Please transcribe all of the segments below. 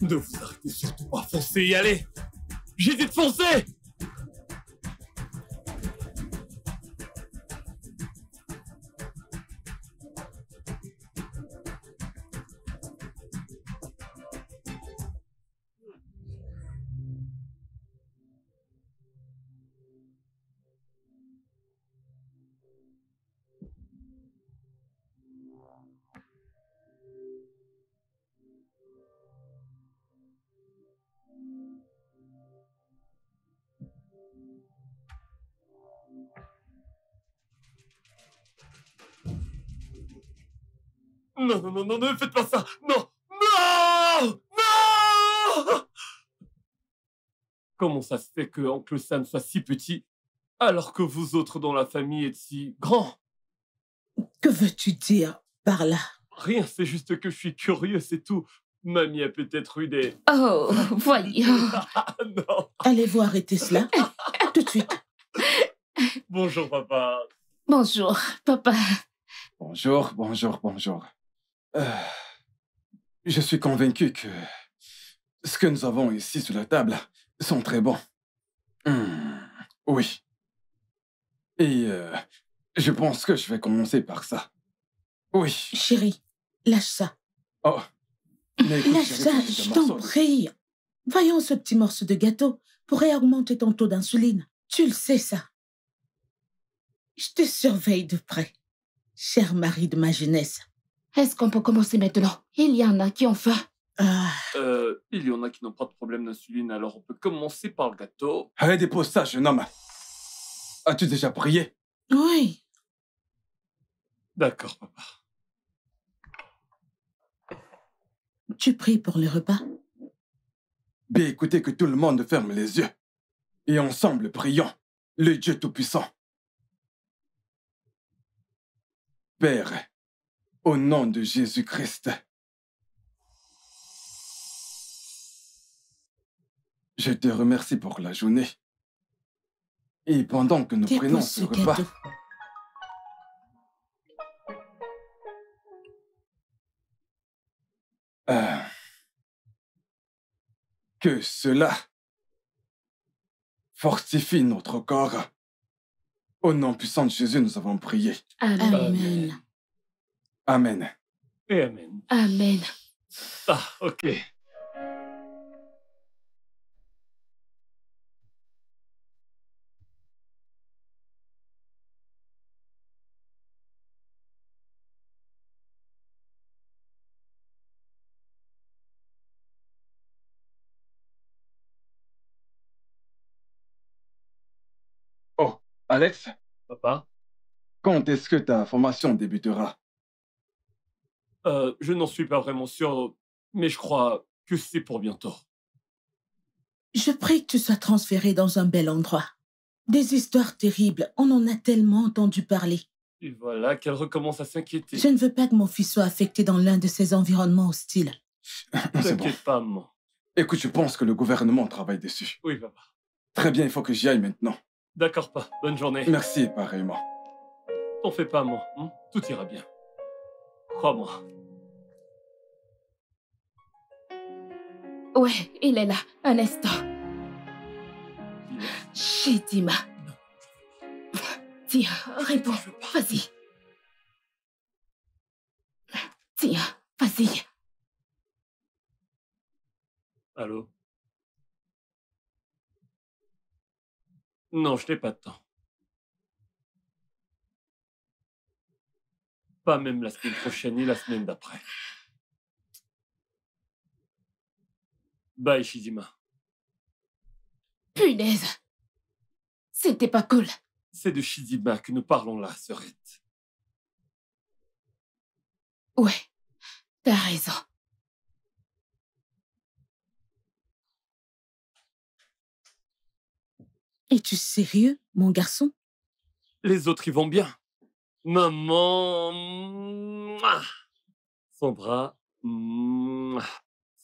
Ne vous arrêtez surtout pas, foncez y allez. J'ai dit de foncer. Non, non, non, non, ne faites pas ça. Non, non, non. Comment ça se fait que Oncle Sam soit si petit alors que vous autres dans la famille êtes si grands? Que veux-tu dire par là? Rien, c'est juste que je suis curieux, c'est tout. Mamie a peut-être eu des... Oh, voyons. Non. Allez-vous arrêter cela? Tout de suite. Bonjour, papa. Bonjour, papa. Bonjour, bonjour, bonjour. Je suis convaincu que ce que nous avons ici sur la table sont très bons. Oui. Et je pense que je vais commencer par ça. Oui. Chérie, lâche ça. Oh. Mais écoute, Lâche ça, chérie, c'est je un t'en morceau. prie. Voyons, ce petit morceau de gâteau pourrait augmenter ton taux d'insuline. Tu le sais, ça. Je te surveille de près, cher mari de ma jeunesse. Est-ce qu'on peut commencer maintenant? Il y en a qui ont faim. Ah, Il y en a qui n'ont pas de problème d'insuline, alors on peut commencer par le gâteau. Allez, dépose ça, jeune homme. As-tu déjà prié? oui. D'accord, papa. Tu pries pour le repas? Bien, écoutez que tout le monde ferme les yeux. Et ensemble, prions le Dieu Tout-Puissant. Père, au nom de Jésus-Christ, je te remercie pour la journée. Et pendant que nous prenons Dépose ce ce repas, gâteau. que cela fortifie notre corps. Au nom puissant de Jésus, nous avons prié. Amen. Amen. Amen. Et amen. Amen. Ah, ok. Oh, Alex, Papa, quand est-ce que ta formation débutera? je n'en suis pas vraiment sûr, mais je crois que c'est pour bientôt. Je prie que tu sois transféré dans un bel endroit. Des histoires terribles, on en a tellement entendu parler. Et voilà qu'elle recommence à s'inquiéter. Je ne veux pas que mon fils soit affecté dans l'un de ces environnements hostiles. C'est bon. T'inquiète pas, maman. Écoute, je pense que le gouvernement travaille dessus. Oui, papa. Très bien, il faut que j'y aille maintenant. D'accord, pas. Bonne journée. Merci, pareillement. T'en fais pas, maman. Hein? Tout ira bien. Crois-moi. Ouais, il est là. Un instant. Chidima. Tiens, réponds. Vas-y. Tiens, vas-y. Allô? Non, je n'ai pas de temps. Pas même la semaine prochaine ni la semaine d'après. Bye, Shizima. Punaise. C'était pas cool. C'est de Shizima que nous parlons là, sœurette. Ouais, t'as raison. Es-tu sérieux, mon garçon? Les autres y vont bien. Maman... Mouah. Son bras... Mouah.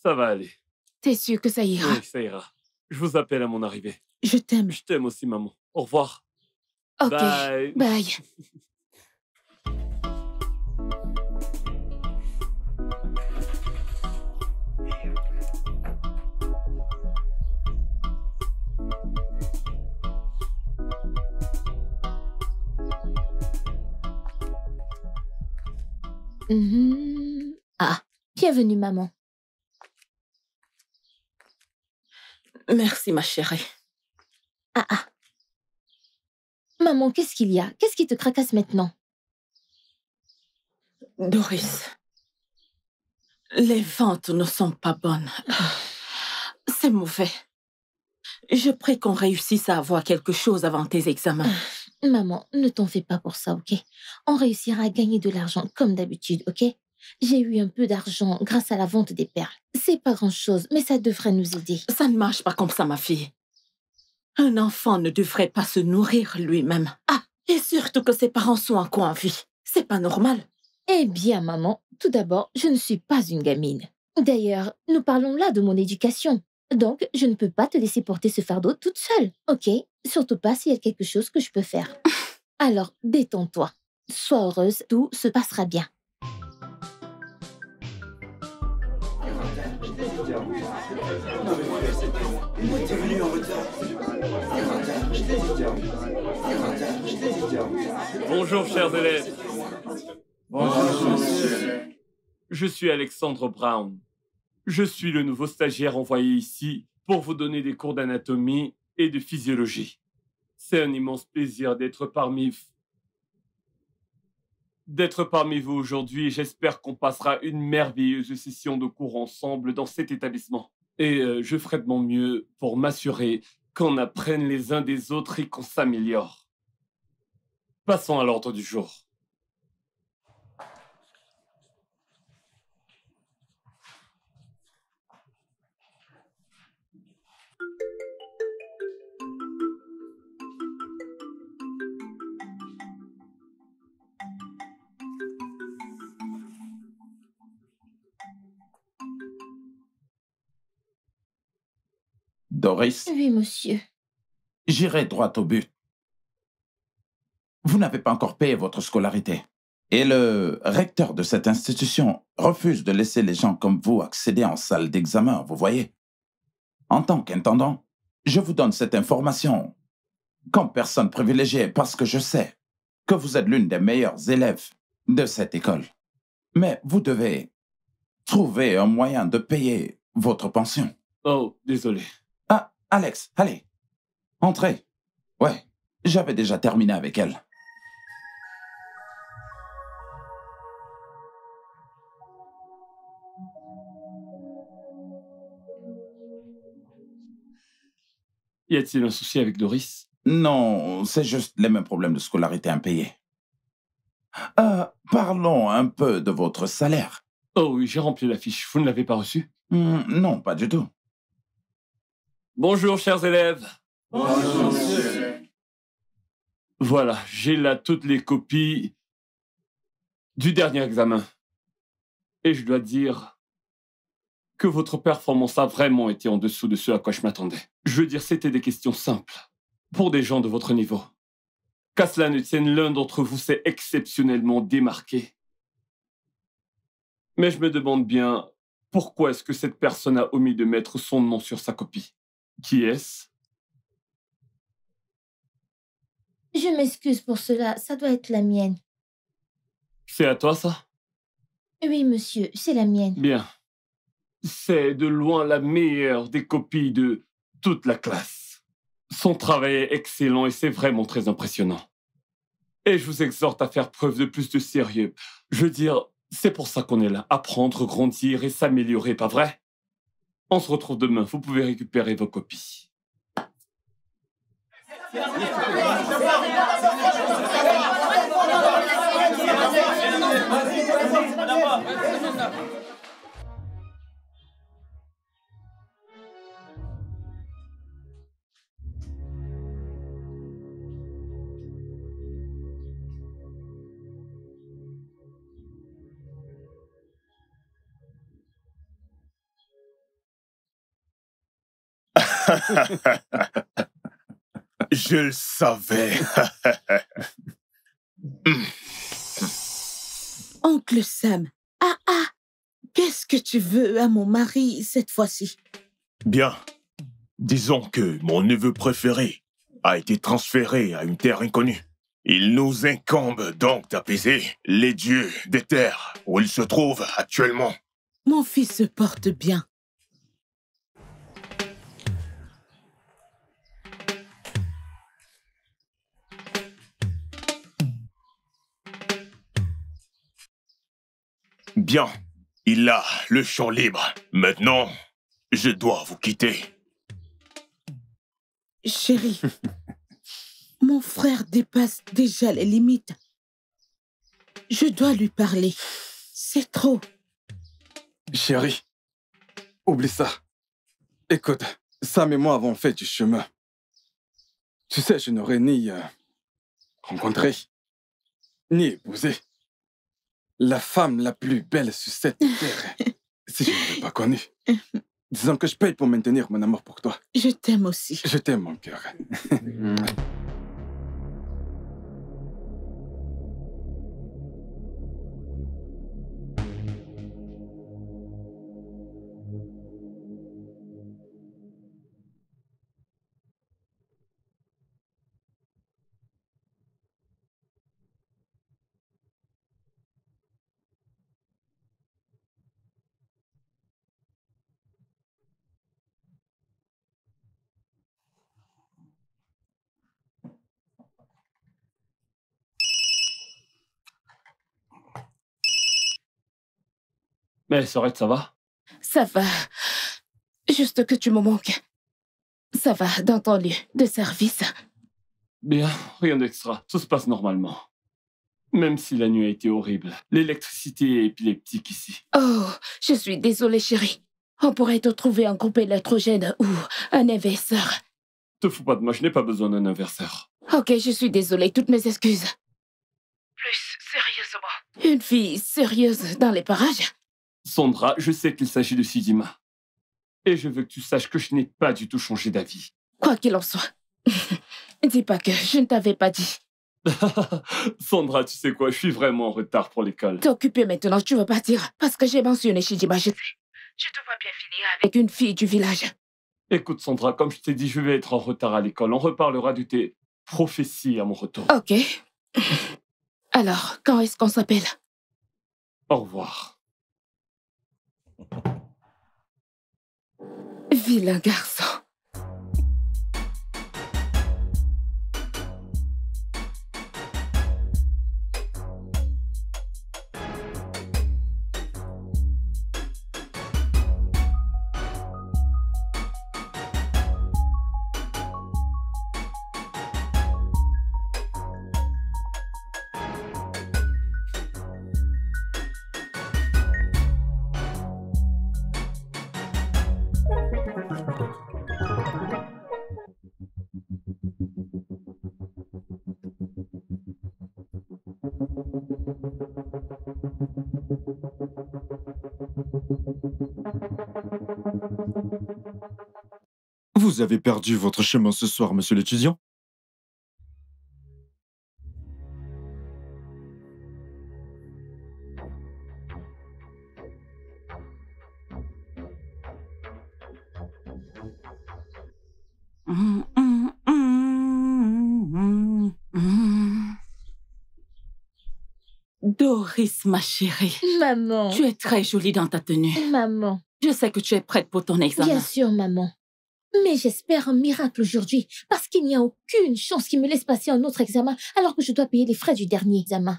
Ça va aller. T'es sûr que ça ira? Oui, ça ira. Je vous appelle à mon arrivée. Je t'aime. Je t'aime aussi, maman. Au revoir. Ok, Bye. bye. Ah, bienvenue, maman. Merci, ma chérie. Ah. Maman, qu'est-ce qu'il y a? Qu'est-ce qui te tracasse maintenant? Doris, les ventes ne sont pas bonnes. C'est mauvais. Je prie qu'on réussisse à avoir quelque chose avant tes examens. Maman, ne t'en fais pas pour ça, ok? On réussira à gagner de l'argent comme d'habitude, ok? J'ai eu un peu d'argent grâce à la vente des perles. C'est pas grand-chose, mais ça devrait nous aider. Ça ne marche pas comme ça, ma fille. Un enfant ne devrait pas se nourrir lui-même. Ah, et surtout que ses parents sont encore en vie. C'est pas normal. Eh bien, maman, tout d'abord, je ne suis pas une gamine. D'ailleurs, nous parlons là de mon éducation. Donc, je ne peux pas te laisser porter ce fardeau toute seule, ok? Surtout pas s'il y a quelque chose que je peux faire. Alors, détends-toi. Sois heureuse, tout se passera bien. Bonjour, chers élèves. Bonjour, monsieur. Je suis Alexandre Brown. Je suis le nouveau stagiaire envoyé ici pour vous donner des cours d'anatomie et de physiologie. C'est un immense plaisir d'être parmi vous aujourd'hui et j'espère qu'on passera une merveilleuse session de cours ensemble dans cet établissement. Et je ferai de mon mieux pour m'assurer qu'on apprenne les uns des autres et qu'on s'améliore. Passons à l'ordre du jour. Doris, Oui, monsieur. j'irai droit au but. Vous n'avez pas encore payé votre scolarité. Et le recteur de cette institution refuse de laisser les gens comme vous accéder en salle d'examen, vous voyez. En tant qu'intendant, je vous donne cette information comme personne privilégiée parce que je sais que vous êtes l'une des meilleures élèves de cette école. Mais vous devez trouver un moyen de payer votre pension. Oh, désolé. Ah, Alex, allez, entrez. Ouais, j'avais déjà terminé avec elle. Y a-t-il un souci avec Doris? Non, c'est juste les mêmes problèmes de scolarité impayés. Parlons un peu de votre salaire. Oh oui, j'ai rempli la fiche. Vous ne l'avez pas reçue? Non, pas du tout. Bonjour, chers élèves. Bonjour, monsieur. Voilà, j'ai là toutes les copies du dernier examen. Et je dois dire que votre performance a vraiment été en dessous de ce à quoi je m'attendais. Je veux dire, c'était des questions simples pour des gens de votre niveau. Qu'à cela ne tienne, l'un d'entre vous s'est exceptionnellement démarqué. Mais je me demande bien, pourquoi est-ce que cette personne a omis de mettre son nom sur sa copie? Qui est-ce? Je m'excuse pour cela, ça doit être la mienne. C'est à toi, ça? Oui, monsieur, c'est la mienne. Bien. C'est de loin la meilleure des copies de toute la classe. Son travail est excellent et c'est vraiment très impressionnant. Et je vous exhorte à faire preuve de plus de sérieux. Je veux dire, c'est pour ça qu'on est là, apprendre, grandir et s'améliorer, pas vrai? On se retrouve demain, vous pouvez récupérer vos copies. Je le savais. Oncle Sam, qu'est-ce que tu veux à mon mari cette fois-ci? Bien. Disons que mon neveu préféré a été transféré à une terre inconnue. Il nous incombe donc d'apaiser les dieux des terres où ils se trouvent actuellement. Mon fils se porte bien. Bien, il a le champ libre. Maintenant, je dois vous quitter. Chérie, mon frère dépasse déjà les limites. Je dois lui parler. C'est trop. Chérie, oublie ça. Écoute, Sam et moi avons fait du chemin. Tu sais, je n'aurais ni rencontré, ni épousé la femme la plus belle sur cette terre si je ne l'avais pas connue. Disons que je paye pour maintenir mon amour pour toi. Je t'aime aussi. Je t'aime, mon cœur. Mais Sorette, ça va? Ça va. Juste que tu me manques. Ça va, dans ton lieu de service. Bien, rien d'extra. Tout se passe normalement. Même si la nuit a été horrible. L'électricité est épileptique ici. Oh, je suis désolée, chérie. On pourrait te trouver un groupe électrogène ou un inverseur. Te fous pas de moi, je n'ai pas besoin d'un inverseur. Ok, je suis désolée, toutes mes excuses. Plus sérieusement. Une fille sérieuse dans les parages? Sondra, je sais qu'il s'agit de Sidima. Et je veux que tu saches que je n'ai pas du tout changé d'avis. Quoi qu'il en soit. Dis pas que je ne t'avais pas dit. Sondra, tu sais quoi, je suis vraiment en retard pour l'école. T'es occupée maintenant, tu veux partir. Parce que j'ai mentionné Shijima, je te vois bien finir avec une fille du village. Écoute Sondra, comme je t'ai dit, je vais être en retard à l'école. On reparlera de tes prophéties à mon retour. Ok. Alors, quand est-ce qu'on s'appelle? Au revoir. Vilain garçon. Vous avez perdu votre chemin ce soir, monsieur l'étudiant? Doris, ma chérie. Maman. Tu es très jolie dans ta tenue. Maman. Je sais que tu es prête pour ton examen. Bien sûr, maman. Mais j'espère un miracle aujourd'hui, parce qu'il n'y a aucune chance qu'il me laisse passer un autre examen alors que je dois payer les frais du dernier examen.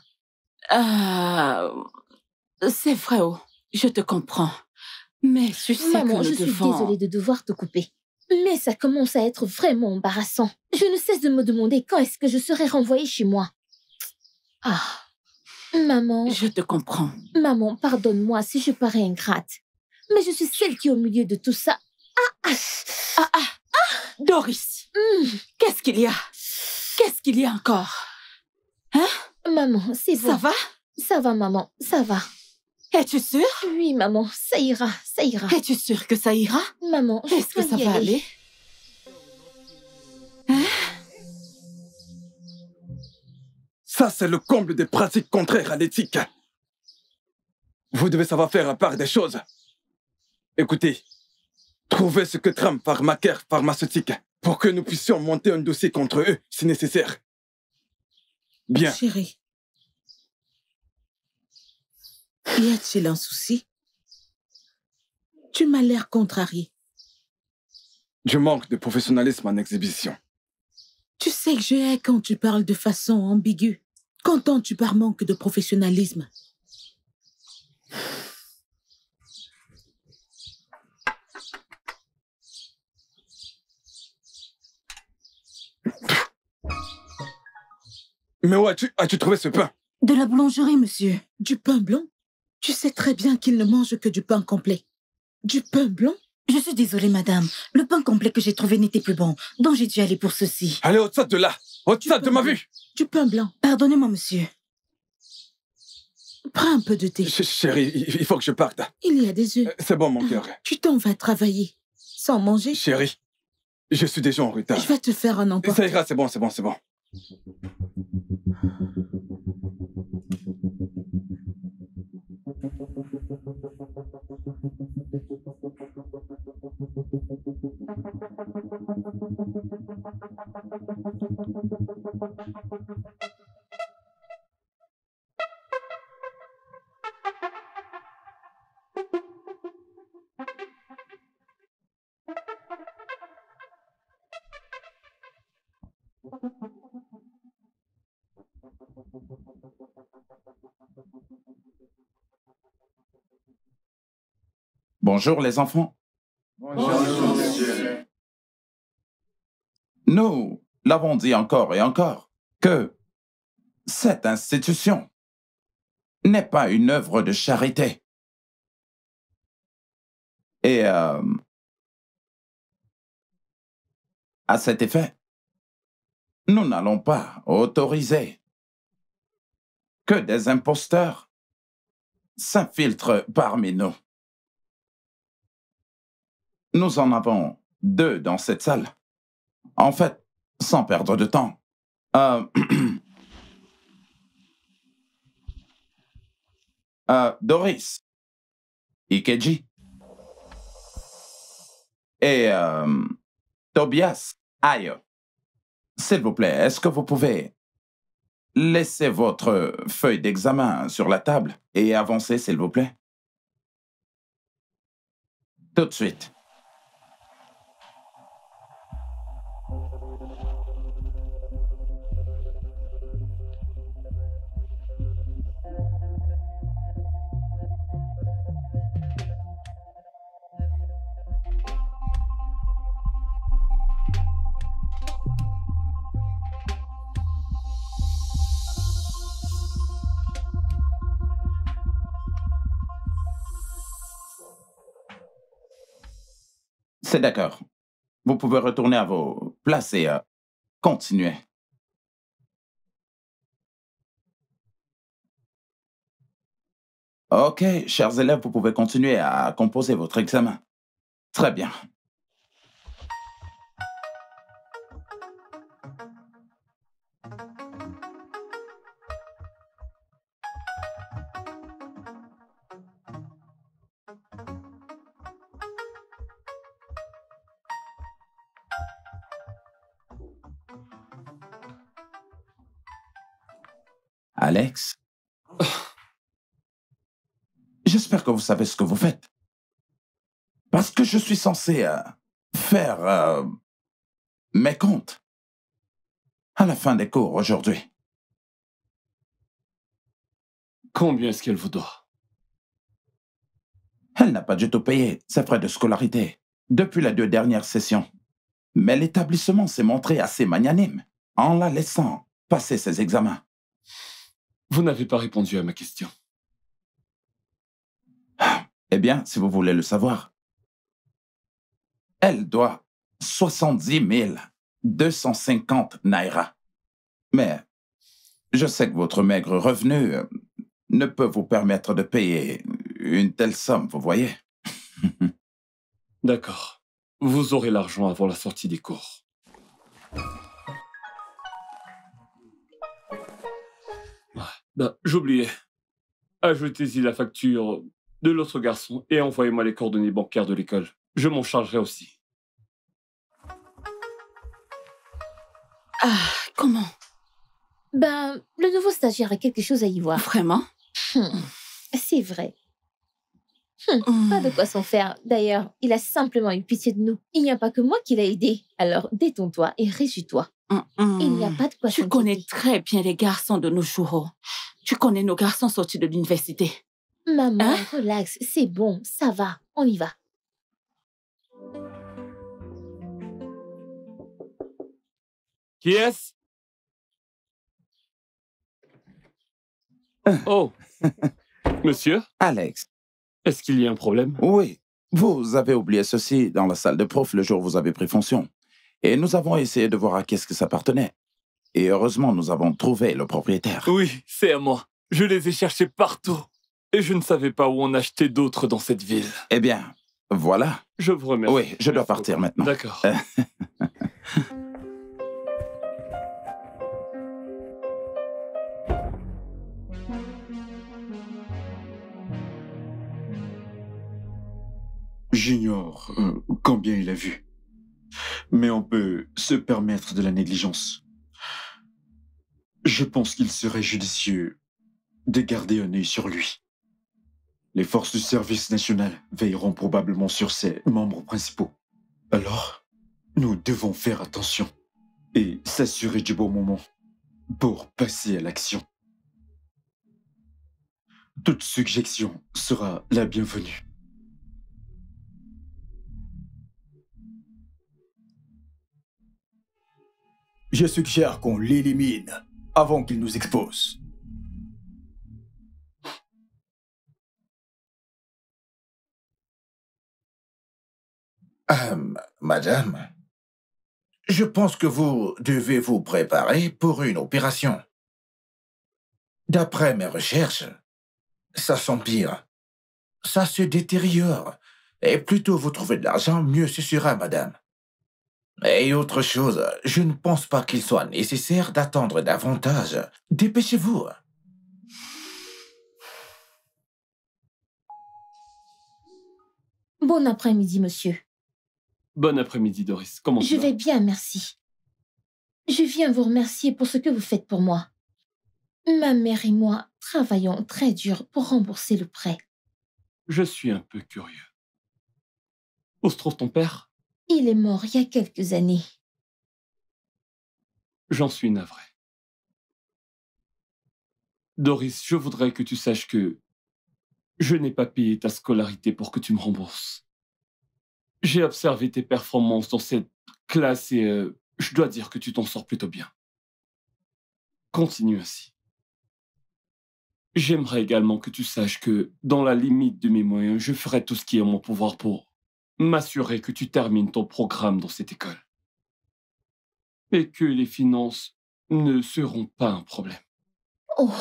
C'est vrai, oh. Je te comprends. Mais tu sais Maman, que je nous suis devons... désolée de devoir te couper. Mais ça commence à être vraiment embarrassant. Je ne cesse de me demander quand est-ce que je serai renvoyée chez moi. Ah, maman... Je te comprends. Maman, pardonne-moi si je parais ingrate. Mais je suis celle qui est au milieu de tout ça. Doris, qu'est-ce qu'il y a? Qu'est-ce qu'il y a encore? Hein? Maman, c'est bon. Ça va? Ça va, maman, ça va. Es-tu sûre? Oui, maman, ça ira, ça ira. Es-tu sûre que ça ira? Maman, je Est-ce que peux ça y va aller? Hein? Ça, c'est le comble des pratiques contraires à l'éthique. Vous devez savoir faire la part des choses. Écoutez, trouvez ce que trame Pharmacare pharmaceutique pour que nous puissions monter un dossier contre eux si nécessaire. Bien. Chérie, y a-t-il un souci? Tu m'as l'air contrarié. Je manque de professionnalisme en exhibition. Tu sais que je hais quand tu parles de façon ambiguë. Qu'entends-tu par manque de professionnalisme? Mais où as-tu trouvé ce pain? De la boulangerie, monsieur. Du pain blanc? Tu sais très bien qu'il ne mange que du pain complet. Du pain blanc? Je suis désolée, madame. Le pain complet que j'ai trouvé n'était plus bon, donc j'ai dû aller pour ceci. Allez, ôte-ça de là! Ôte-ça de ma vue! Du pain blanc. Pardonnez-moi, monsieur. Prends un peu de thé. Chérie, il faut que je parte. Il y a des œufs. C'est bon, mon cœur. Tu t'en vas travailler. Sans manger? Chérie, je suis déjà en retard. Je vais te faire un emporte. Ça ira, c'est bon, c'est bon, c'est bon. Bonjour les enfants. Bonjour, monsieur. Nous l'avons dit encore et encore que cette institution n'est pas une œuvre de charité. Et à cet effet, nous n'allons pas autoriser que des imposteurs s'infiltrent parmi nous. Nous en avons 2 dans cette salle. En fait, sans perdre de temps, Doris, Ikeji et Tobias, Ayo. S'il vous plaît, est-ce que vous pouvez laisser votre feuille d'examen sur la table et avancer, s'il vous plaît? Tout de suite. C'est d'accord. Vous pouvez retourner à vos places et continuer. Ok, chers élèves, vous pouvez continuer à composer votre examen. Très bien. Alex, j'espère que vous savez ce que vous faites. Parce que je suis censé faire mes comptes à la fin des cours aujourd'hui. Combien est-ce qu'elle vous doit? Elle n'a pas du tout payé ses frais de scolarité depuis les 2 dernières sessions. Mais l'établissement s'est montré assez magnanime en la laissant passer ses examens. Vous n'avez pas répondu à ma question. Eh bien, si vous voulez le savoir, elle doit 70 250 naira. Mais je sais que votre maigre revenu ne peut vous permettre de payer une telle somme, vous voyez. D'accord. Vous aurez l'argent avant la sortie des cours. J'oubliais. Ajoutez-y la facture de l'autre garçon et envoyez-moi les coordonnées bancaires de l'école. Je m'en chargerai aussi. Ah, comment? Ben, le nouveau stagiaire a quelque chose à y voir. Vraiment? C'est vrai. Pas de quoi s'en faire. D'ailleurs, il a simplement eu pitié de nous. Il n'y a pas que moi qui l'a aidé. Alors, détends-toi et réjouis-toi. Il n'y a pas de quoi Tu s'inquiéter. connais très bien les garçons de nos jours. Tu connais nos garçons sortis de l'université. Maman, Hein? relax, c'est bon, ça va, on y va. Qui est-ce? Oh, monsieur, Alex, est-ce qu'il y a un problème? oui, vous avez oublié ceci dans la salle de prof le jour où vous avez pris fonction. Et nous avons essayé de voir à qui est-ce que ça appartenait. Et heureusement, nous avons trouvé le propriétaire. Oui, c'est à moi. Je les ai cherchés partout. Et je ne savais pas où en acheter d'autres dans cette ville. Eh bien, voilà. Je vous remercie. Oui, je dois Merci partir beaucoup. maintenant. D'accord. J'ignore combien il a vu. Mais on peut se permettre de la négligence. Je pense qu'il serait judicieux de garder un œil sur lui. Les forces du service national veilleront probablement sur ses membres principaux. Alors, nous devons faire attention et s'assurer du bon moment pour passer à l'action. Toute suggestion sera la bienvenue. Je suggère qu'on l'élimine avant qu'il nous expose. Madame, je pense que vous devez vous préparer pour une opération. D'après mes recherches, ça s'empire, ça se détériore. Et plus tôt vous trouvez de l'argent, mieux ce sera, madame. Et autre chose, je ne pense pas qu'il soit nécessaire d'attendre davantage. Dépêchez-vous. Bon après-midi, monsieur. Bon après-midi, Doris. Comment tu Je vas? vais bien, merci. Je viens vous remercier pour ce que vous faites pour moi. Ma mère et moi travaillons très dur pour rembourser le prêt. Je suis un peu curieux. Où se trouve ton père? Il est mort il y a quelques années. J'en suis navré. Doris, je voudrais que tu saches que je n'ai pas payé ta scolarité pour que tu me rembourses. J'ai observé tes performances dans cette classe et je dois dire que tu t'en sors plutôt bien. Continue ainsi. J'aimerais également que tu saches que, dans la limite de mes moyens, je ferai tout ce qui est en mon pouvoir pour m'assurer que tu termines ton programme dans cette école. Et que les finances ne seront pas un problème. Oh,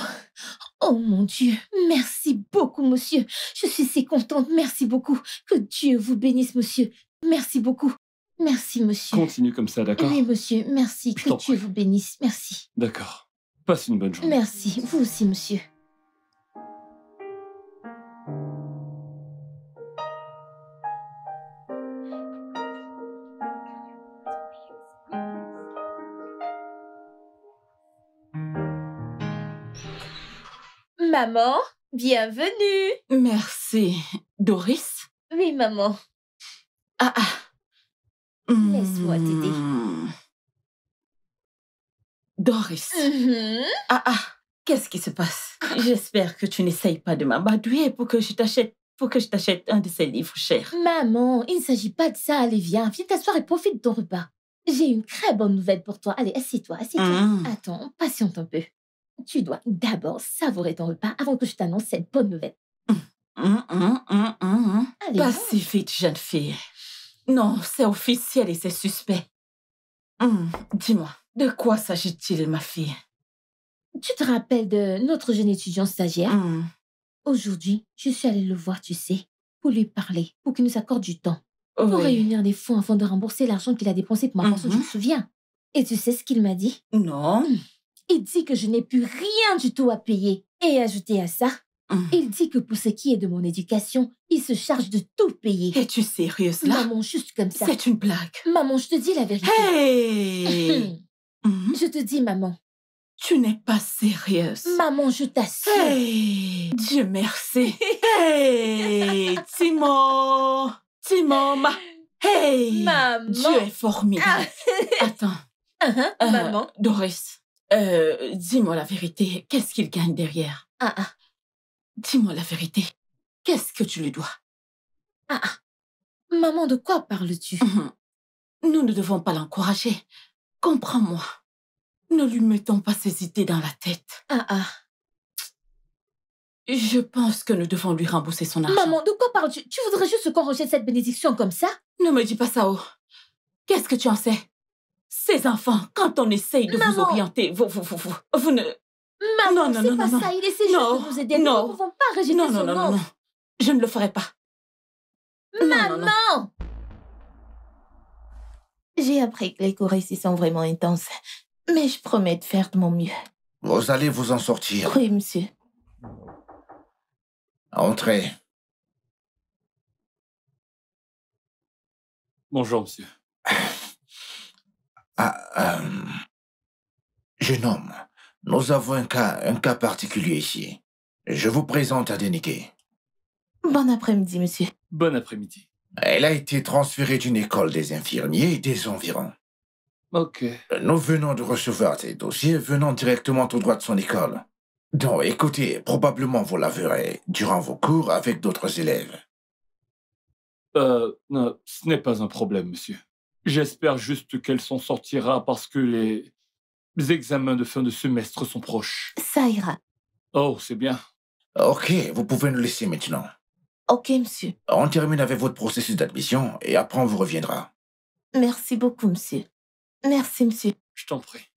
oh mon Dieu, merci beaucoup, monsieur. Je suis si contente, merci beaucoup. Que Dieu vous bénisse, monsieur. Merci beaucoup. Merci, monsieur. Continue comme ça, d'accord? Oui, monsieur, merci. Je Que t'en Dieu prie. vous bénisse, merci. D'accord. Passe une bonne journée. Merci, vous aussi, monsieur. Maman, bienvenue. Merci. Doris? Oui, maman. Ah. Laisse-moi t'aider. Doris. Qu'est-ce qui se passe? J'espère que tu n'essayes pas de m'amadouer pour que je t'achète un de ces livres chers. Maman, il ne s'agit pas de ça. Allez, viens t'asseoir et profite de ton repas. J'ai une très bonne nouvelle pour toi. Allez, assieds-toi, assieds-toi. Attends, patiente un peu. Tu dois d'abord savourer ton repas avant que je t'annonce cette bonne nouvelle. Allez, Pas si vite, jeune fille. Non, c'est officiel et c'est suspect. Dis-moi, de quoi s'agit-il, ma fille? tu te rappelles de notre jeune étudiant stagiaire? Aujourd'hui, je suis allée le voir, tu sais, pour lui parler, pour qu'il nous accorde du temps. Pour réunir des fonds afin de rembourser l'argent qu'il a dépensé pour ma pension, tu te souviens? Et tu sais ce qu'il m'a dit? Non. Il dit que je n'ai plus rien du tout à payer. Et ajouté à ça, il dit que pour ce qui est de mon éducation, il se charge de tout payer. Es-tu sérieuse là? Maman, juste comme ça. C'est une blague. Maman, je te dis la vérité. Hey! Je te dis, maman, Tu n'es pas sérieuse. Maman, je t'assure. Hey, Dieu merci. Hey, Timon. Hey, Maman. Dieu est formidable. Attends. Maman. Doris, dis-moi la vérité. Qu'est-ce qu'il gagne derrière? Dis-moi la vérité. Qu'est-ce que tu lui dois? Maman, de quoi parles-tu? Nous ne devons pas l'encourager. Comprends-moi. Ne lui mettons pas ces idées dans la tête. Je pense que nous devons lui rembourser son argent. Maman, de quoi parles-tu? Tu voudrais juste qu'on rejette cette bénédiction comme ça? Ne me dis pas ça, oh. Qu'est-ce que tu en sais? Ces enfants, quand on essaye de vous orienter, vous ne... Maman, non, c'est pas ça. Il essaie juste de nous aider. Nous ne pouvons pas rejeter son offre. Non. Je ne le ferai pas. Maman! J'ai appris que les cours ici sont vraiment intenses, mais je promets de faire de mon mieux. Vous allez vous en sortir. Oui, monsieur. Entrez. Bonjour, monsieur. Jeune homme, nous avons un cas particulier ici. Je vous présente Adenike. Bon après-midi, monsieur. Bon après-midi. Elle a été transférée d'une école des infirmiers des environs. Ok. Nous venons de recevoir ces dossiers venant directement tout droit de son école. Donc, écoutez, probablement vous la verrez durant vos cours avec d'autres élèves. Non, ce n'est pas un problème, monsieur. J'espère juste qu'elle s'en sortira parce que les examens de fin de semestre sont proches. Ça ira. Oh, c'est bien. Ok, vous pouvez nous laisser maintenant. Ok, monsieur. On termine avec votre processus d'admission et après on vous reviendra. Merci beaucoup, monsieur. Merci, monsieur. Je t'en prie.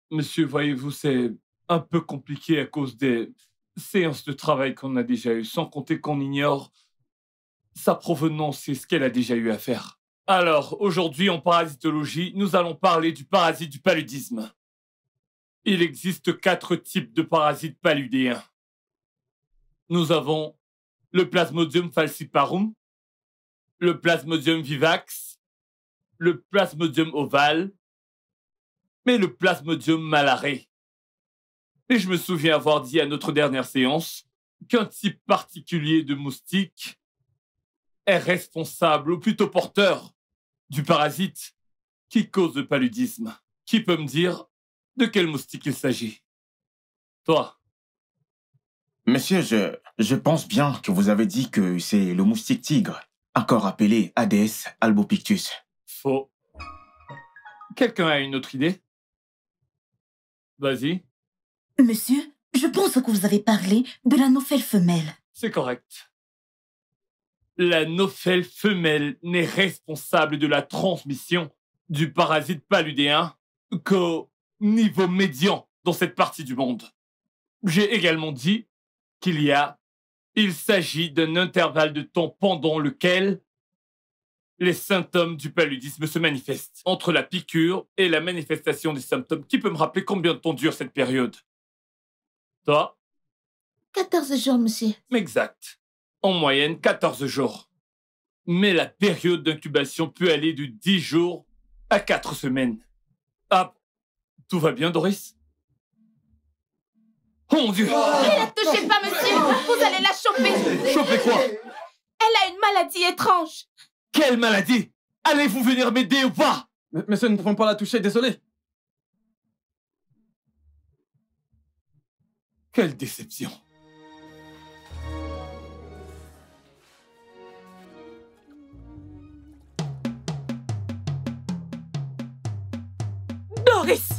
Monsieur, voyez-vous, c'est un peu compliqué à cause des séances de travail qu'on a déjà eues, sans compter qu'on ignore sa provenance et ce qu'elle a déjà eu à faire. Alors, aujourd'hui, en parasitologie, nous allons parler du parasite du paludisme. Il existe 4 types de parasites paludéens. Nous avons le Plasmodium falciparum, le Plasmodium vivax, le Plasmodium ovale, mais le Plasmodium malare. Et je me souviens avoir dit à notre dernière séance qu'un type particulier de moustique est responsable, ou plutôt porteur, du parasite qui cause le paludisme. Qui peut me dire de quel moustique il s'agit? Toi? Monsieur, je pense bien que vous avez dit que c'est le moustique tigre, encore appelé Aedes albopictus. Faux. Quelqu'un a une autre idée? Vas-y. Monsieur, je pense que vous avez parlé de la nophelle femelle. C'est correct. La nophelle femelle n'est responsable de la transmission du parasite paludéen qu'au niveau médian dans cette partie du monde. J'ai également dit il s'agit d'un intervalle de temps pendant lequel les symptômes du paludisme se manifestent. Entre la piqûre et la manifestation des symptômes, qui peut me rappeler combien de temps dure cette période? Toi? 14 jours, monsieur. Exact. En moyenne, 14 jours. Mais la période d'incubation peut aller de 10 jours à 4 semaines. Ah, tout va bien, Doris? Oh mon Dieu! Ne la touchez pas, monsieur! Vous allez la choper! Choper quoi? Elle a une maladie étrange! Quelle maladie? Allez-vous venir m'aider ou pas? Monsieur, nous ne pouvons pas la toucher, désolé. Quelle déception. Doris!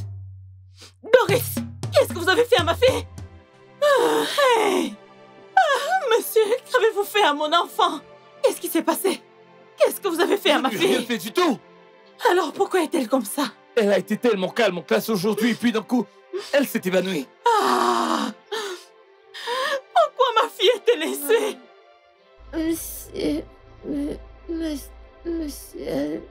Doris! Qu'est-ce que vous avez fait à ma fille? Hey! Monsieur, qu'avez-vous fait à mon enfant? Qu'est-ce qui s'est passé? Qu'est-ce que vous avez fait à ma Je n'ai rien fille? fait du tout! Alors pourquoi est-elle comme ça? Elle a été tellement calme en classe aujourd'hui, puis d'un coup, elle s'est évanouie. Ah! Pourquoi ma fille est-elle laissée? Monsieur...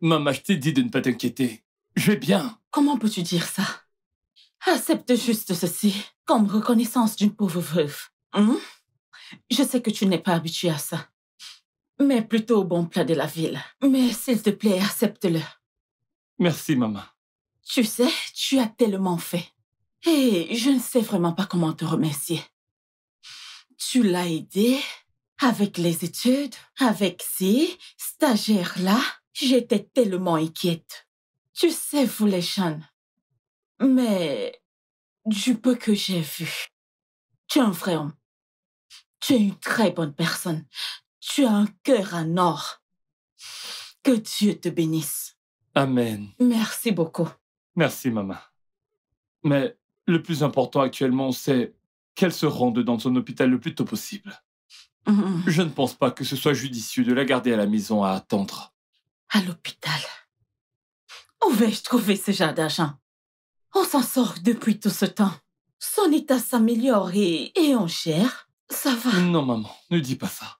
Maman, je t'ai dit de ne pas t'inquiéter. Je vais bien. Comment peux-tu dire ça? Accepte juste ceci, comme reconnaissance d'une pauvre veuve. Je sais que tu n'es pas habitué à ça, mais plutôt au bon plat de la ville. Mais s'il te plaît, accepte-le. Merci, maman. Tu sais, tu as tellement fait. Et je ne sais vraiment pas comment te remercier. Tu l'as aidé avec les études, avec ces stagiaires-là. J'étais tellement inquiète. Tu sais, vous les jeunes. Mais du peu que j'ai vu, tu es un vrai homme. Tu es une très bonne personne. Tu as un cœur en or. Que Dieu te bénisse. Amen. Merci beaucoup. Merci, maman. Mais le plus important actuellement, c'est qu'elle se rende dans son hôpital le plus tôt possible. Je ne pense pas que ce soit judicieux de la garder à la maison à attendre. À l'hôpital. Où vais-je trouver ce genre d'argent? On s'en sort depuis tout ce temps. Son état s'améliore et on gère. Ça va. Non, maman, ne dis pas ça.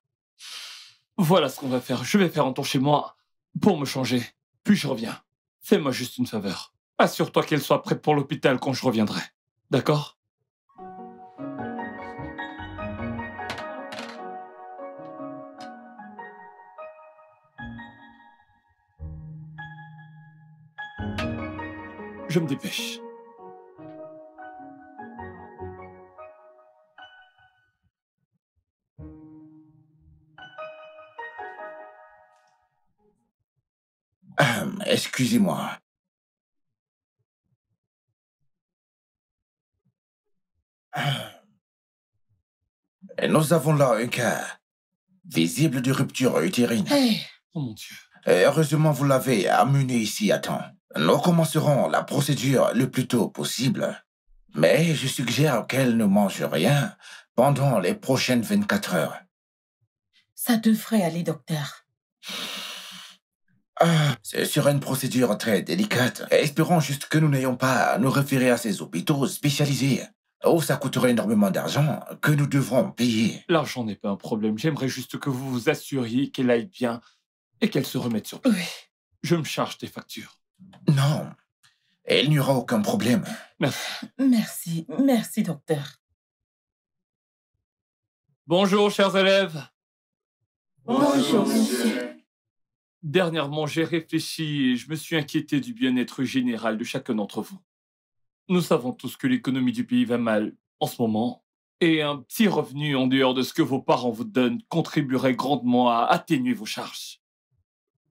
Voilà ce qu'on va faire. Je vais faire un tour chez moi pour me changer. Puis je reviens. Fais-moi juste une faveur. Assure-toi qu'elle soit prête pour l'hôpital quand je reviendrai. D'accord? Je me dépêche. Excusez-moi. Nous avons là un cas visible de rupture utérine. Oh mon Dieu. Et heureusement, vous l'avez amené ici à temps. Nous commencerons la procédure le plus tôt possible. Mais je suggère qu'elle ne mange rien pendant les prochaines 24 heures. Ça devrait aller, docteur. C'est sur une procédure très délicate. Espérons juste que nous n'ayons pas à nous référer à ces hôpitaux spécialisés où ça coûterait énormément d'argent que nous devrons payer. L'argent n'est pas un problème. J'aimerais juste que vous vous assuriez qu'elle aille bien et qu'elle se remette sur pied. Oui. Je me charge des factures. Non, il n'y aura aucun problème. Merci. Merci, docteur. Bonjour, chers élèves. Bonjour, monsieur. Dernièrement, j'ai réfléchi et je me suis inquiété du bien-être général de chacun d'entre vous. Nous savons tous que l'économie du pays va mal en ce moment et un petit revenu en dehors de ce que vos parents vous donnent contribuerait grandement à atténuer vos charges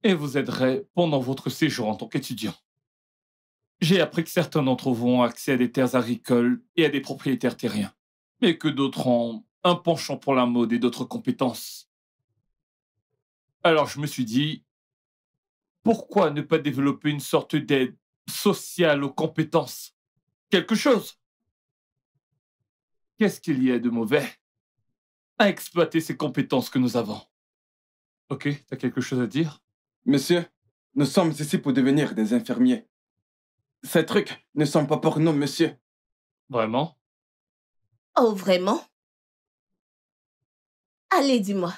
et vous aiderait pendant votre séjour en tant qu'étudiant. J'ai appris que certains d'entre vous ont accès à des terres agricoles et à des propriétaires terriens, mais que d'autres ont un penchant pour la mode et d'autres compétences. Alors je me suis dit, pourquoi ne pas développer une sorte d'aide sociale aux compétences? Quelque chose. Qu'est-ce qu'il y a de mauvais à exploiter ces compétences que nous avons? Ok, t'as quelque chose à dire? Monsieur, nous sommes ici pour devenir des infirmiers. Ces trucs ne sont pas pour nous, monsieur. Vraiment? Oh, vraiment? Allez, dis-moi.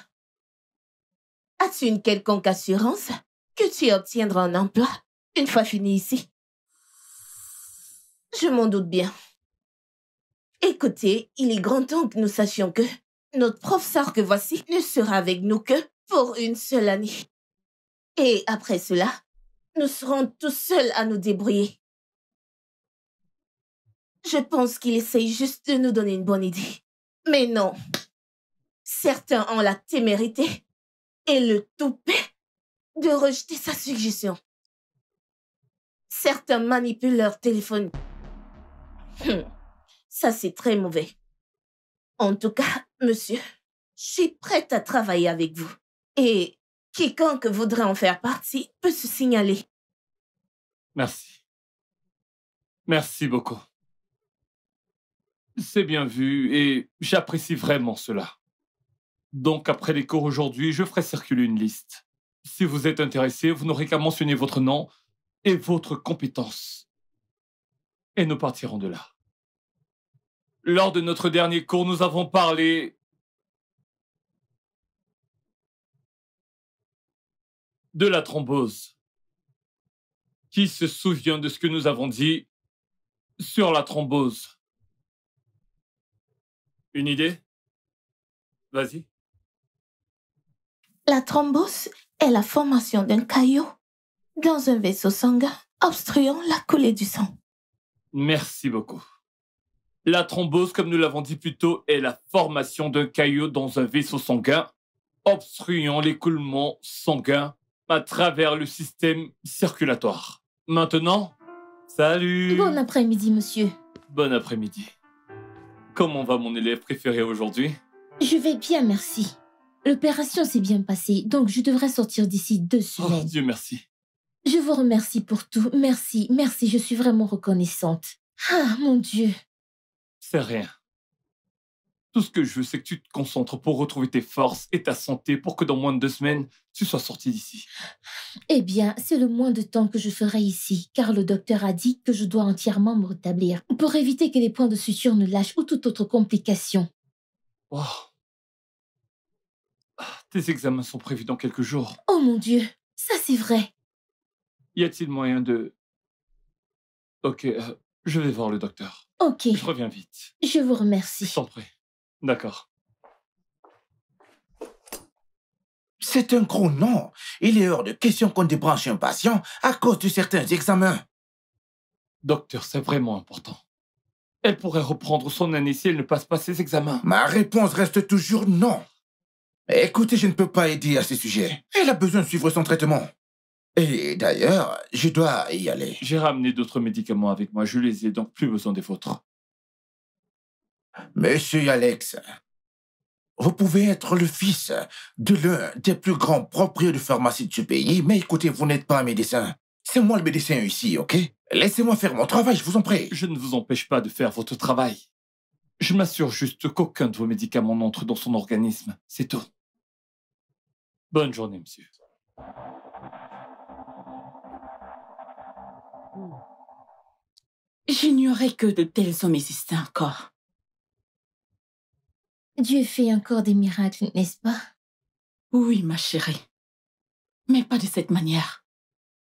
As-tu une quelconque assurance que tu obtiendras un emploi une fois fini ici? Je m'en doute bien. Écoutez, il est grand temps que nous sachions que notre professeur que voici ne sera avec nous que pour une seule année. Et après cela, nous serons tous seuls à nous débrouiller. Je pense qu'il essaye juste de nous donner une bonne idée. Mais non. Certains ont la témérité et le toupet de rejeter sa suggestion. Certains manipulent leur téléphone. Ça, c'est très mauvais. En tout cas, monsieur, je suis prête à travailler avec vous. Et quiconque voudrait en faire partie peut se signaler. Merci. Merci beaucoup. C'est bien vu et j'apprécie vraiment cela. Donc, après les cours aujourd'hui, je ferai circuler une liste. Si vous êtes intéressé, vous n'aurez qu'à mentionner votre nom et votre compétence. Et nous partirons de là. Lors de notre dernier cours, nous avons parlé de la thrombose. Qui se souvient de ce que nous avons dit sur la thrombose. Une idée? Vas-y. La thrombose est la formation d'un caillot dans un vaisseau sanguin obstruant la coulée du sang. Merci beaucoup. La thrombose, comme nous l'avons dit plus tôt, est la formation d'un caillot dans un vaisseau sanguin, obstruant l'écoulement sanguin à travers le système circulatoire. Maintenant, salut! Bon après-midi, monsieur. Bon après-midi. Comment va mon élève préféré aujourd'hui? Je vais bien, merci. L'opération s'est bien passée, donc je devrais sortir d'ici 2 Oh, semaines. Dieu merci. Je vous remercie pour tout. Merci, merci, je suis vraiment reconnaissante. Ah, mon Dieu. C'est rien. Tout ce que je veux, c'est que tu te concentres pour retrouver tes forces et ta santé pour que dans moins de 2 semaines, tu sois sorti d'ici. Eh bien, c'est le moins de temps que je ferai ici, car le docteur a dit que je dois entièrement me rétablir pour éviter que les points de suture ne lâchent ou toute autre complication. Oh. Tes examens sont prévus dans quelques jours. Oh mon Dieu, ça c'est vrai. Y a-t-il moyen de... Ok, je vais voir le docteur. Ok, Je reviens vite. je vous Je remercie. t'en prie. D'accord. C'est un gros non. Il est hors de question qu'on débranche un patient à cause de certains examens. Docteur, c'est vraiment important. Elle pourrait reprendre son année si elle ne passe pas ses examens. Ma réponse reste toujours non. Écoutez, je ne peux pas aider à ce sujet. Elle a besoin de suivre son traitement. Et d'ailleurs, je dois y aller. J'ai ramené d'autres médicaments avec moi. Je les ai donc plus besoin des vôtres. Monsieur Alex, vous pouvez être le fils de l'un des plus grands propriétaires de pharmacie de ce pays, mais écoutez, vous n'êtes pas un médecin. C'est moi le médecin ici, ok? Laissez-moi faire mon travail, je vous en prie. Je ne vous empêche pas de faire votre travail. Je m'assure juste qu'aucun de vos médicaments n'entre dans son organisme. C'est tout. Bonne journée, monsieur. J'ignorais que de tels hommes existaient encore. Dieu fait encore des miracles, n'est-ce pas? Oui, ma chérie. Mais pas de cette manière.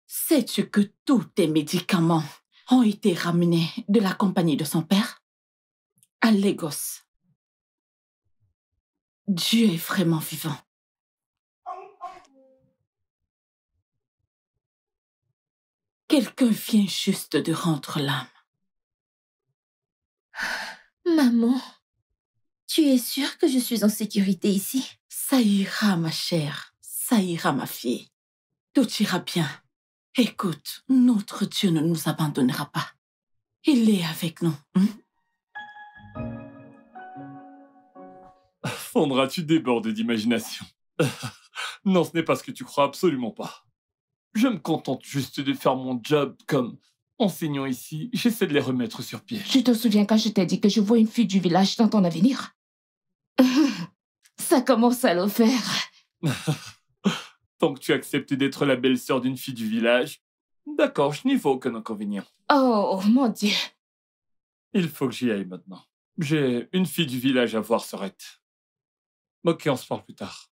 Sais-tu que tous tes médicaments ont été ramenés de la compagnie de son père à Lagos? Dieu est vraiment vivant. Quelqu'un vient juste de rendre l'âme. Maman, tu es sûre que je suis en sécurité ici? Ça ira, ma chère. Ça ira, ma fille. Tout ira bien. Écoute, notre Dieu ne nous abandonnera pas. Il est avec nous. Fondra, tu débordes d'imagination. Non, ce n'est pas ce que tu crois, absolument pas. Je me contente juste de faire mon job comme enseignant ici. J'essaie de les remettre sur pied. Tu te souviens quand je t'ai dit que je vois une fille du village dans ton avenir? Ça commence à le faire. Tant que tu acceptes d'être la belle-sœur d'une fille du village, d'accord, je n'y vois aucun inconvénient. Oh, mon Dieu. Il faut que j'y aille maintenant. J'ai une fille du village à voir, Sorette. Ok, on se parle plus tard.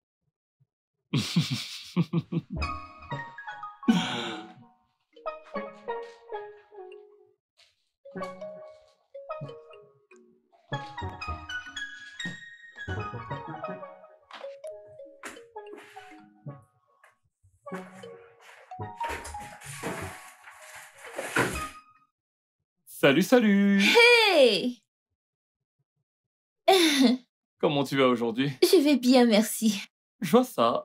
Salut, salut! Hey! Comment tu vas aujourd'hui? Je vais bien, merci. Je vois ça.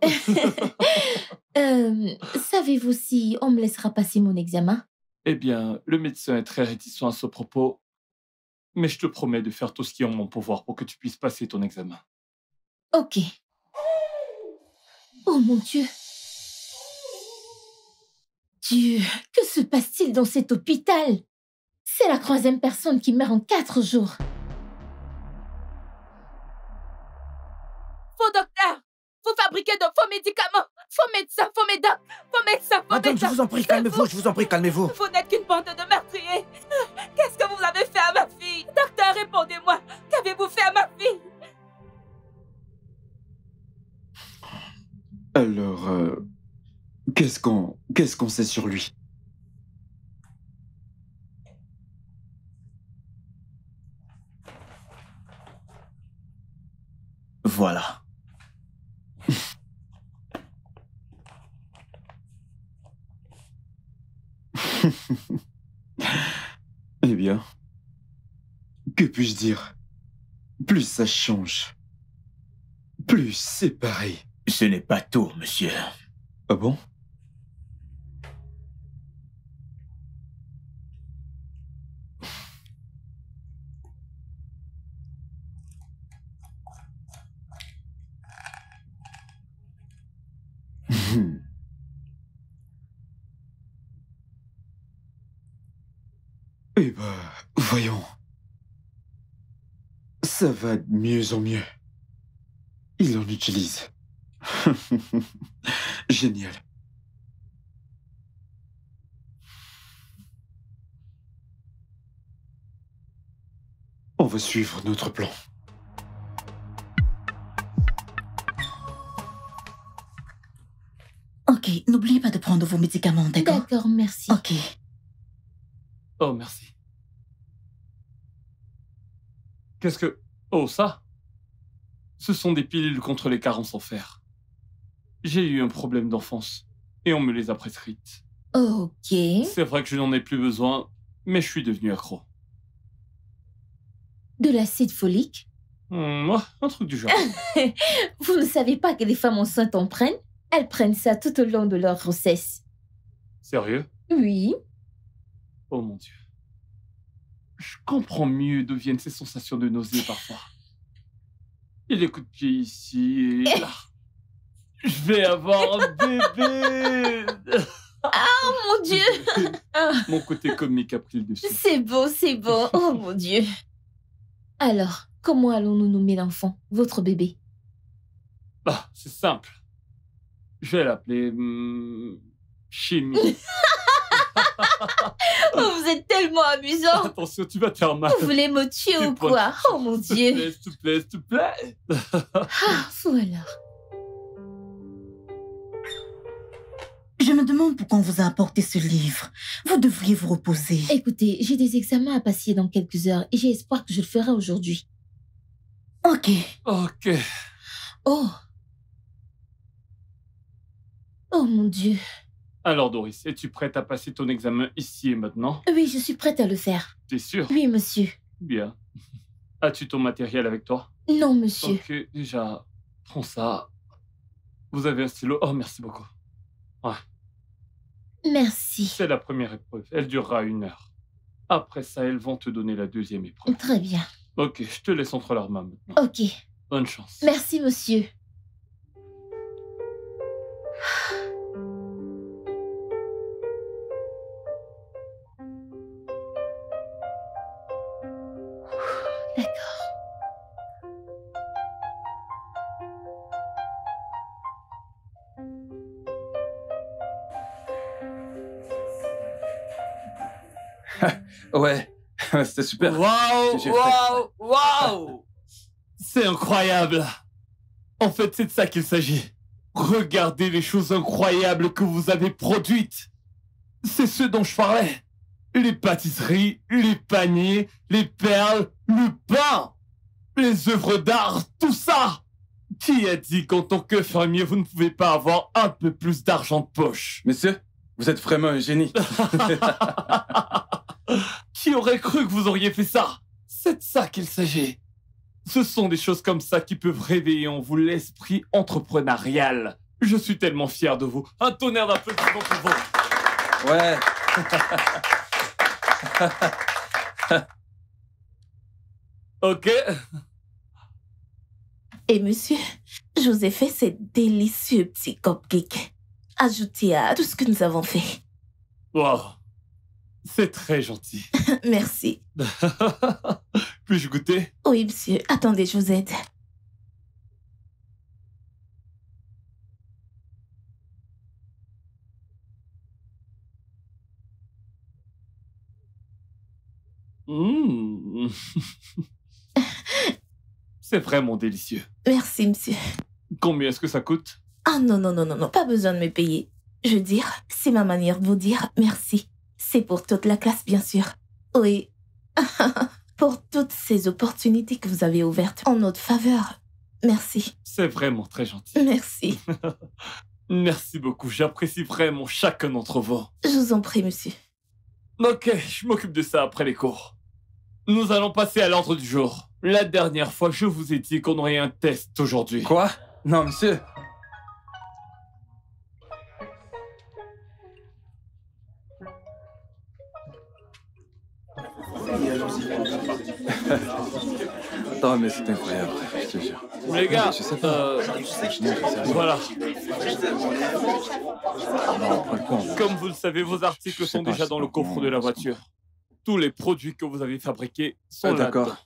Savez-vous si on me laissera passer mon examen? Eh bien, le médecin est très réticent à ce propos, mais je te promets de faire tout ce qui est en mon pouvoir pour que tu puisses passer ton examen. Ok. Oh mon Dieu. Dieu, que se passe-t-il dans cet hôpital? C'est la 3e personne qui meurt en 4 jours. Faux docteur! Vous fabriquez de faux médicaments! Faux médecins, faux médocs! Faux médecins, faux Madame, médecins! je vous en prie, calmez-vous, je vous en prie, calmez-vous. Vous n'êtes qu'une bande de meurtriers! Qu'est-ce que vous avez fait à ma fille? Docteur, répondez-moi! Qu'avez-vous fait à ma fille? Alors, qu'est-ce qu'on sait sur lui? Voilà. Eh bien, que puis-je dire? Plus ça change, plus c'est pareil. Ce n'est pas tout, monsieur. Ah bon? Eh ben, voyons. Ça va de mieux en mieux. Il en utilise. Génial. On va suivre notre plan. Ok, n'oubliez pas de prendre vos médicaments, d'accord? D'accord, merci. Ok. Oh, merci. Qu'est-ce que... Oh, ça? Ce sont des pilules contre les carences en fer. J'ai eu un problème d'enfance et on me les a prescrites. Ok. C'est vrai que je n'en ai plus besoin, mais je suis devenu accro. De l'acide folique? Ouais, un truc du genre. Vous ne savez pas que les femmes enceintes en prennent? Elles prennent ça tout au long de leur grossesse. Sérieux? Oui. Oh mon Dieu. Je comprends mieux d'où viennent ces sensations de nausée parfois. Il y a des coups de pied ici et là. Je vais avoir un bébé. Oh mon Dieu. Mon côté comique a pris le dessus. C'est beau, c'est beau. Oh mon Dieu. Alors, comment allons-nous nommer l'enfant, votre bébé? Ah, c'est simple. Je vais l'appeler... Chimie. Oh, vous êtes tellement amusant. Attention, tu vas te faire mal. Vous voulez me tuer ou quoi? Oh mon Dieu. S'il te plaît, s'il te plaît. Ah, voilà. Je me demande pourquoi on vous a apporté ce livre. Vous devriez vous reposer. Écoutez, j'ai des examens à passer dans quelques heures et j'ai espoir que je le ferai aujourd'hui. Ok. Ok. Oh. Oh mon Dieu. Alors Doris, es-tu prête à passer ton examen ici et maintenant? Oui, je suis prête à le faire. T'es sûre? Oui, monsieur. Bien. As-tu ton matériel avec toi? Non, monsieur. Ok, déjà, prends ça. Vous avez un stylo? Oh, merci beaucoup. Ouais. Merci. C'est la première épreuve. Elle durera 1 heure. Après ça, elles vont te donner la deuxième épreuve. Très bien. Ok, je te laisse entre leurs mains maintenant. Ok. Bonne chance. Merci, monsieur. D'accord. Ouais, c'était super. Waouh, J'ai waouh, waouh! C'est incroyable. En fait, c'est de ça qu'il s'agit. Regardez les choses incroyables que vous avez produites. C'est ce dont je parlais. Les pâtisseries, les paniers, les perles, le pain, les œuvres d'art, tout ça. Qui a dit qu'en tant que fermier, vous ne pouvez pas avoir un peu plus d'argent de poche? Monsieur, vous êtes vraiment un génie. Qui aurait cru que vous auriez fait ça? C'est de ça qu'il s'agit. Ce sont des choses comme ça qui peuvent réveiller en vous l'esprit entrepreneurial. Je suis tellement fier de vous. Un tonnerre d'applaudissements pour vous. Ouais. Ok. Et monsieur, je vous ai fait ces délicieux petits cupcakes. Ajoutés à tout ce que nous avons fait. Wow. C'est très gentil. Merci. Puis-je goûter? Oui, monsieur. Attendez, je vous aide. Mmh. C'est vraiment délicieux. Merci, monsieur. Combien est-ce que ça coûte? Ah non, non, non, non, non, pas besoin de me payer. Je veux dire, c'est ma manière de vous dire merci. C'est pour toute la classe, bien sûr. Oui. Pour toutes ces opportunités que vous avez ouvertes en notre faveur. Merci. C'est vraiment très gentil. Merci. Merci beaucoup. J'apprécie vraiment chacun d'entre vous. Je vous en prie, monsieur. Ok, je m'occupe de ça après les cours. Nous allons passer à l'ordre du jour. La dernière fois, je vous ai dit qu'on aurait un test aujourd'hui. Quoi? Non, monsieur. Non, mais c'est incroyable, je te jure. Les gars, je sais pas. Voilà. Non, prends le compte. Comme vous le savez, vos articles sont déjà dans le coffre de la voiture. Tous les produits que vous avez fabriqués sont là. D'accord.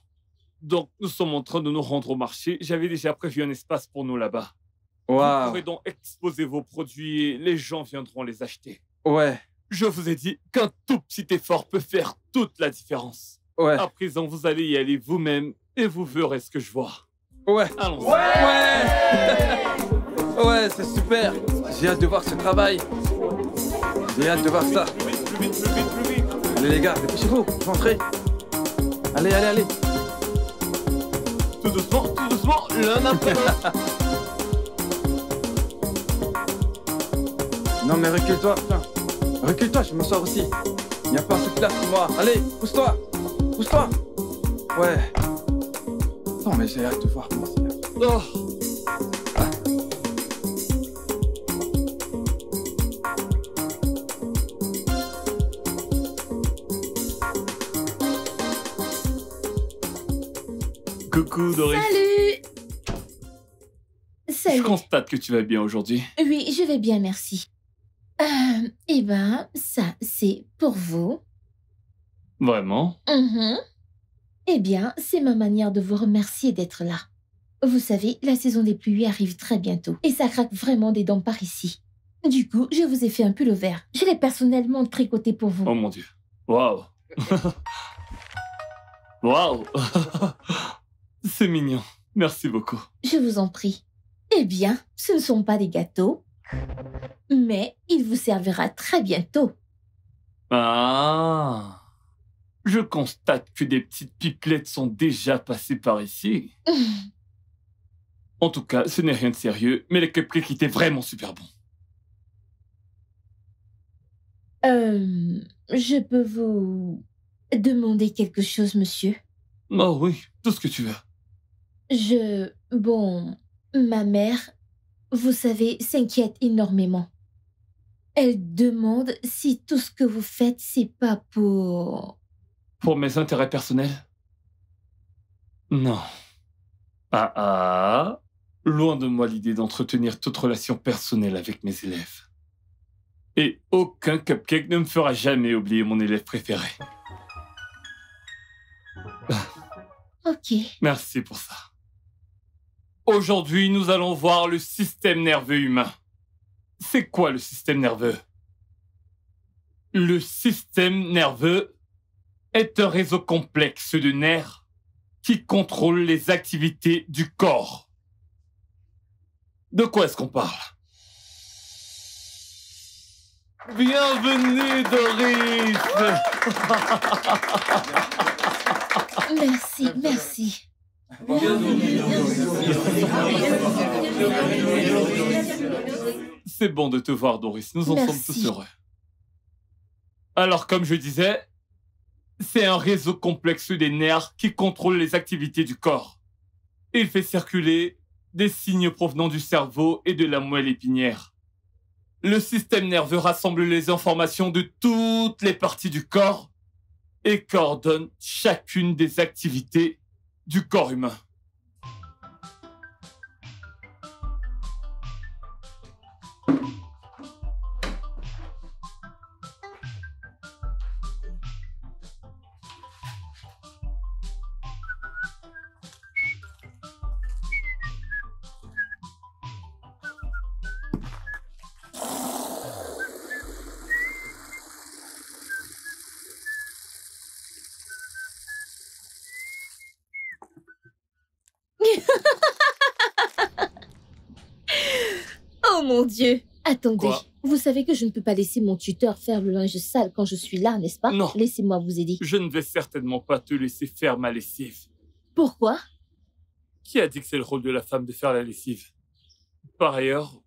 Donc, nous sommes en train de nous rendre au marché. J'avais déjà prévu un espace pour nous là-bas. Vous Waouh. pourrez donc exposer vos produits et les gens viendront les acheter. Ouais. Je vous ai dit qu'un tout petit effort peut faire toute la différence. Ouais. À présent, vous allez y aller vous-même et vous verrez ce que je vois. Ouais. Allons-y. Ouais. Ouais, c'est super. J'ai hâte de voir ce travail. J'ai hâte de voir ça. Plus vite, plus vite, plus vite, plus vite. Allez les gars, dépêchez-vous, rentrez. Allez, allez, allez. Tout doucement, l'un après l'autre. Non mais recule-toi, putain. Recule-toi, je vais m'asseoir aussi. Il n'y a pas assez de place pour moi. Allez, pousse-toi. Pousse-toi. Ouais. Non mais j'ai hâte de voir moi aussi. Oh. Coucou Doris. Salut. Salut. Je constate que tu vas bien aujourd'hui. Oui, je vais bien, merci. Eh ben, ça, c'est pour vous. Vraiment? Eh bien, c'est ma manière de vous remercier d'être là. Vous savez, la saison des pluies arrive très bientôt et ça craque vraiment des dents par ici. Du coup, je vous ai fait un pull vert. Je l'ai personnellement tricoté pour vous. Oh mon Dieu. Waouh. Waouh. C'est mignon. Merci beaucoup. Je vous en prie. Eh bien, ce ne sont pas des gâteaux, mais il vous servira très bientôt. Ah. Je constate que des petites pipelettes sont déjà passées par ici. En tout cas, ce n'est rien de sérieux, mais les cupcakes étaient vraiment super bons. Je peux vous demander quelque chose, monsieur? Oh oui, tout ce que tu veux. Bon, ma mère, vous savez, s'inquiète énormément. Elle demande si tout ce que vous faites, c'est pas pour... Pour mes intérêts personnels? Non. Loin de moi l'idée d'entretenir toute relation personnelle avec mes élèves. Et aucun cupcake ne me fera jamais oublier mon élève préféré. Ok. Merci pour ça. Aujourd'hui, nous allons voir le système nerveux humain. C'est quoi le système nerveux? Le système nerveux est un réseau complexe de nerfs qui contrôle les activités du corps. De quoi est-ce qu'on parle? Bienvenue, Doris! Merci, merci. C'est bon de te voir, Doris. Nous en sommes tous heureux. Alors, comme je disais, c'est un réseau complexe des nerfs qui contrôle les activités du corps. Il fait circuler des signes provenant du cerveau et de la moelle épinière. Le système nerveux rassemble les informations de toutes les parties du corps et coordonne chacune des activités du corps humain. Oh mon Dieu! Attendez, Quoi? vous savez que je ne peux pas laisser mon tuteur faire le linge sale quand je suis là, n'est-ce pas? Non. Laissez-moi vous aider. Je ne vais certainement pas te laisser faire ma lessive. Pourquoi? Qui a dit que c'est le rôle de la femme de faire la lessive? Par ailleurs,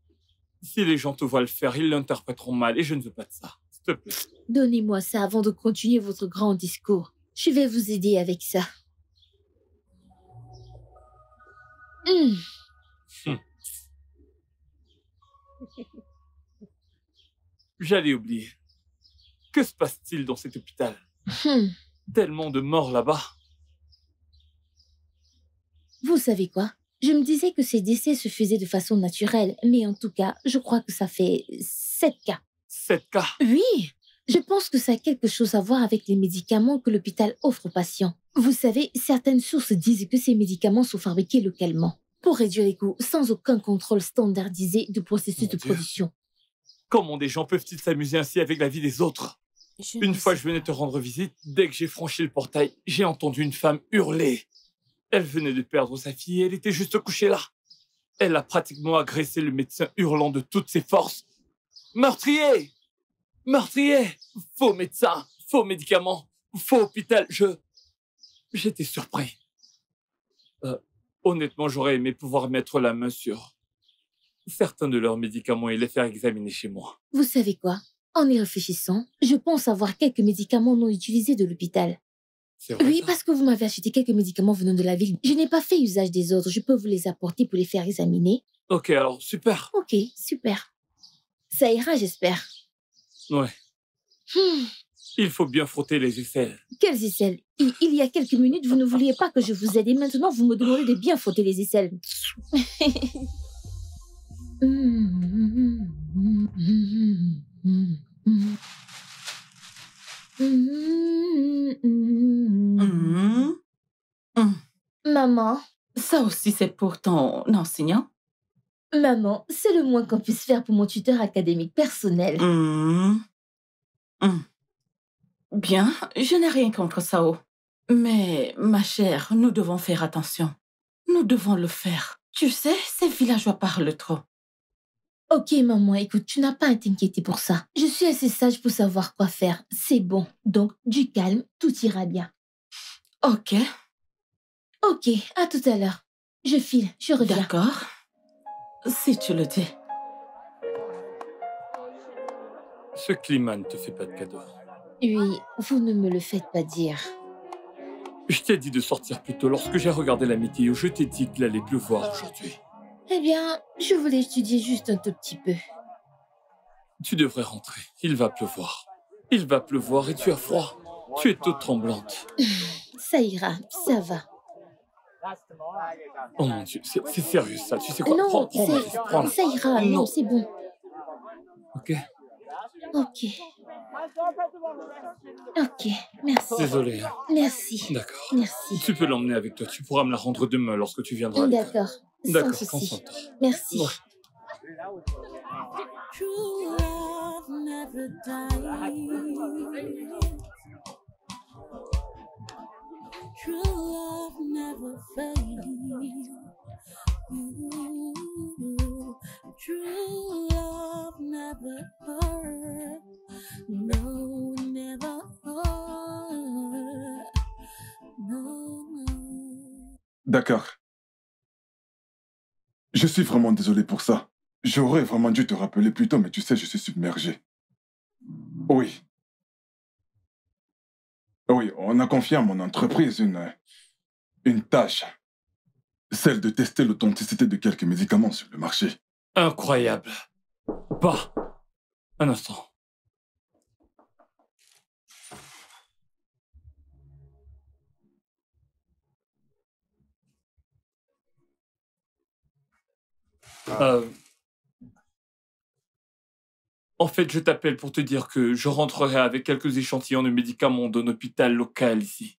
si les gens te voient le faire, ils l'interpréteront mal et je ne veux pas de ça. S'il te plaît. Donnez-moi ça avant de continuer votre grand discours. Je vais vous aider avec ça. J'allais oublier. Que se passe-t-il dans cet hôpital? Tellement de morts là-bas. Vous savez quoi? Je me disais que ces décès se faisaient de façon naturelle, mais en tout cas, je crois que ça fait 7 cas. 7 cas? Oui, je pense que ça a quelque chose à voir avec les médicaments que l'hôpital offre aux patients. Vous savez, certaines sources disent que ces médicaments sont fabriqués localement, pour réduire les coûts, sans aucun contrôle standardisé du processus de production. Comment des gens peuvent-ils s'amuser ainsi avec la vie des autres? Une fois, je venais te rendre visite. Dès que j'ai franchi le portail, j'ai entendu une femme hurler. Elle venait de perdre sa fille et elle était juste couchée là. Elle a pratiquement agressé le médecin hurlant de toutes ses forces. Meurtrier! Meurtrier! Faux médecin, faux médicaments, faux hôpital. J'étais surpris. Honnêtement, j'aurais aimé pouvoir mettre la main sur certains de leurs médicaments et les faire examiner chez moi. Vous savez quoi? En y réfléchissant, je pense avoir quelques médicaments non utilisés de l'hôpital. C'est vrai, Oui, ça? parce que vous m'avez acheté quelques médicaments venant de la ville. Je n'ai pas fait usage des autres. Je peux vous les apporter pour les faire examiner. Ok, alors, super. Ok, super. Ça ira, j'espère. Ouais. Il faut bien frotter les aisselles. Quelles aisselles? Il y a quelques minutes, vous ne vouliez pas que je vous aide et maintenant, vous me demandez de bien frotter les aisselles. Maman. Ça aussi, c'est pour ton enseignant? Maman, c'est le moins qu'on puisse faire pour mon tuteur académique personnel. Bien, je n'ai rien contre Sao. Mais, ma chère, nous devons faire attention. Nous devons le faire. Tu sais, ces villageois parlent trop. Ok, maman, écoute, tu n'as pas à t'inquiéter pour ça. Je suis assez sage pour savoir quoi faire. C'est bon. Donc, du calme, tout ira bien. Ok. Ok, à tout à l'heure. Je file, je reviens. D'accord. Si tu le dis. Ce climat ne te fait pas de cadeau. Oui, vous ne me le faites pas dire. Je t'ai dit de sortir plus tôt. Lorsque j'ai regardé la météo, je t'ai dit qu'il allait pleuvoir aujourd'hui. Eh bien, je voulais étudier juste un tout petit peu. Tu devrais rentrer. Il va pleuvoir. Il va pleuvoir et tu as froid. Tu es toute tremblante. Ça ira, ça va. Oh mon Dieu, c'est sérieux ça. Tu sais quoi? Non, Prends-la. ça ira. Non, c'est bon. Ok. Ok. Ok, merci. Désolé. Merci. D'accord. Merci. Tu peux l'emmener avec toi. Tu pourras me la rendre demain lorsque tu viendras. D'accord. D'accord, Sans souci. concentre. Merci. Ouais. True love never dies. True love never fades. Ooh, true love never hurt. No, never hurt. No, no. D'accord. Je suis vraiment désolé pour ça. J'aurais vraiment dû te rappeler plus tôt, mais tu sais, je suis submergé. Oui. Oui, on a confié à mon entreprise une tâche. Celle de tester l'authenticité de quelques médicaments sur le marché. Incroyable. Bah, un instant. En fait, je t'appelle pour te dire que je rentrerai avec quelques échantillons de médicaments d'un hôpital local ici.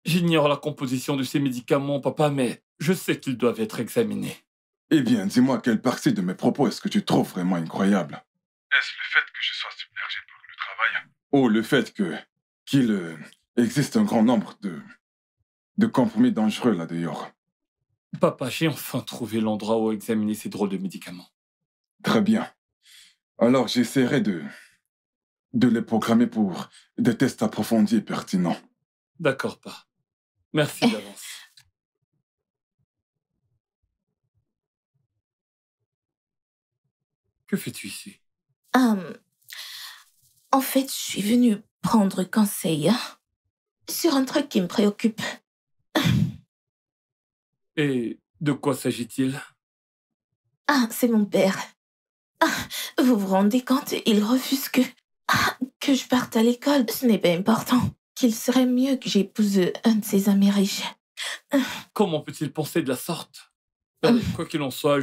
J'ignore la composition de ces médicaments, papa, mais je sais qu'ils doivent être examinés. Eh bien, dis-moi quelle partie de mes propos est-ce que tu trouves vraiment incroyable? Est-ce le fait que je sois submergé par le travail? Ou le fait qu'il existe un grand nombre de compromis dangereux là dehors? Papa, j'ai enfin trouvé l'endroit où examiner ces drôles de médicaments. Très bien. Alors, j'essaierai de les programmer pour des tests approfondis et pertinents. D'accord, pas. Merci d'avance. Que fais-tu ici? En fait, je suis venue prendre conseil sur un truc qui me préoccupe. Et de quoi s'agit-il? C'est mon père. Vous vous rendez compte, il refuse que je parte à l'école. Ce n'est pas important. Qu'il serait mieux que j'épouse un de ses amis riches. Comment peut-il penser de la sorte? Quoi qu'il en soit,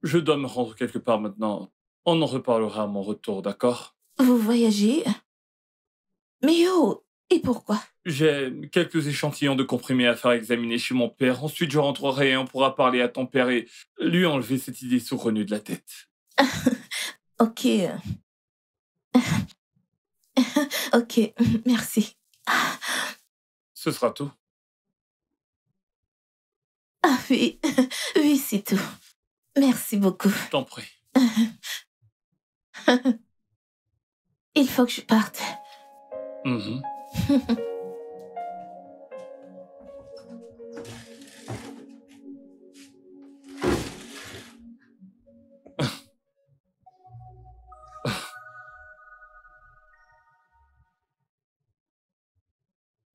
je dois me rendre quelque part maintenant. On en reparlera à mon retour, d'accord? Vous voyagez? Mais oh, et pourquoi? J'ai quelques échantillons de comprimés à faire examiner chez mon père. Ensuite, je rentrerai et on pourra parler à ton père et lui enlever cette idée saugrenue de la tête. Ok. Ok, merci. Ce sera tout. Oui, oui, c'est tout. Merci beaucoup. Je t'en prie. Il faut que je parte.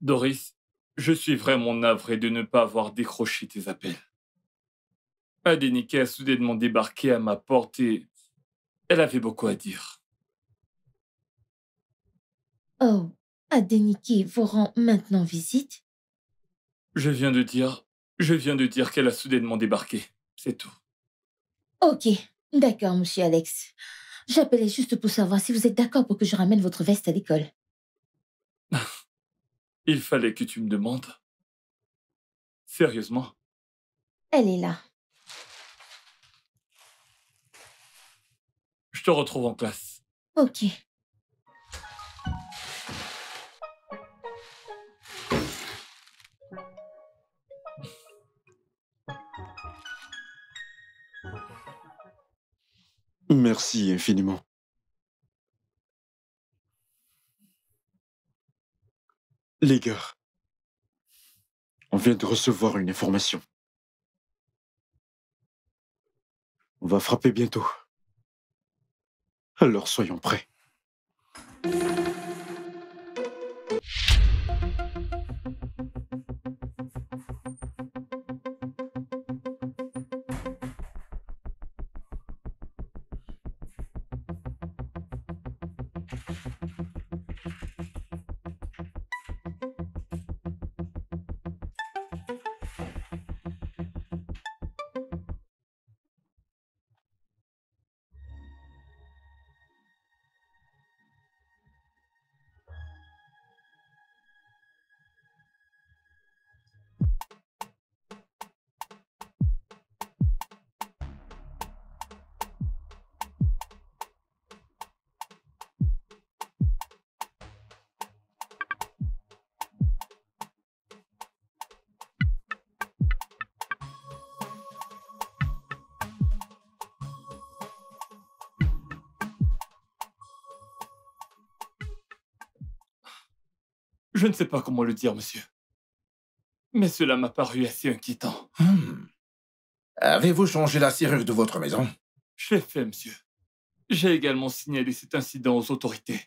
Doris, je suis vraiment navré de ne pas avoir décroché tes appels. Adenike a soudainement débarqué à ma porte et elle avait beaucoup à dire. Oh, Adenike vous rend maintenant visite? Je viens de dire qu'elle a soudainement débarqué. C'est tout. Ok, d'accord, monsieur Alex. J'appelais juste pour savoir si vous êtes d'accord pour que je ramène votre veste à l'école. Il fallait que tu me demandes. Sérieusement? Elle est là. Je te retrouve en classe. Ok. Merci infiniment. Les gars, on vient de recevoir une information. On va frapper bientôt. Alors soyons prêts. Je ne sais pas comment le dire, monsieur. Mais cela m'a paru assez inquiétant. Avez-vous changé la serrure de votre maison? Je l'ai fait, monsieur. J'ai également signalé cet incident aux autorités.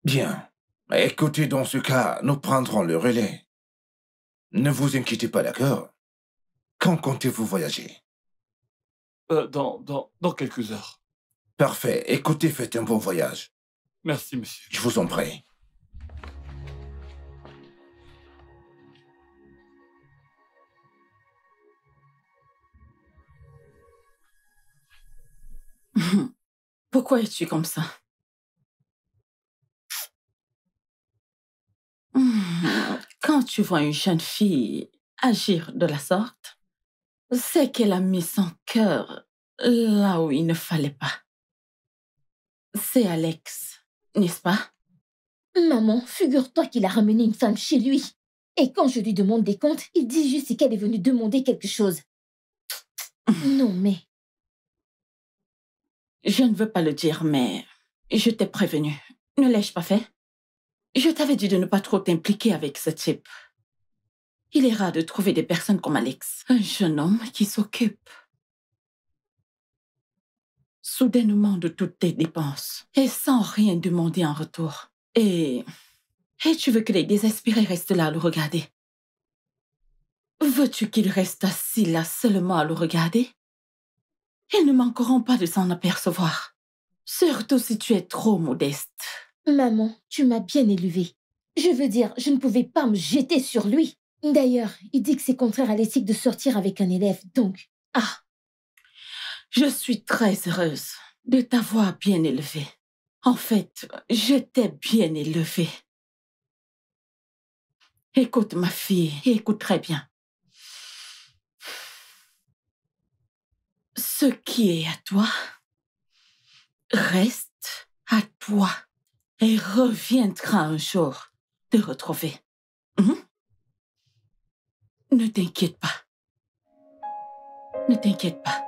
Bien. Écoutez, dans ce cas, nous prendrons le relais. Ne vous inquiétez pas, d'accord? Quand comptez-vous voyager? Dans quelques heures. Parfait. Écoutez, faites un bon voyage. Merci, monsieur. Je vous en prie. Pourquoi es-tu comme ça? Quand tu vois une jeune fille agir de la sorte, c'est qu'elle a mis son cœur là où il ne fallait pas. C'est Alex, n'est-ce pas? Maman, figure-toi qu'il a ramené une femme chez lui. Et quand je lui demande des comptes, il dit juste qu'elle est venue demander quelque chose. Non, mais... Je ne veux pas le dire, mais je t'ai prévenu. Ne l'ai-je pas fait? Je t'avais dit de ne pas trop t'impliquer avec ce type. Il est rare de trouver des personnes comme Alex. Un jeune homme qui s'occupe. soudainement de toutes tes dépenses et sans rien demander en retour. Et tu veux que les désespérés restent là à le regarder? Veux-tu qu'ils restent assis là seulement à le regarder? Ils ne manqueront pas de s'en apercevoir. Surtout si tu es trop modeste. Maman, tu m'as bien élevée. Je veux dire, je ne pouvais pas me jeter sur lui. D'ailleurs, il dit que c'est contraire à l'éthique de sortir avec un élève, donc... Ah! Je suis très heureuse de t'avoir bien élevée. En fait, je t'ai bien élevée. Écoute, ma fille, et écoute très bien. Ce qui est à toi reste à toi et reviendra un jour te retrouver. Ne t'inquiète pas. Ne t'inquiète pas.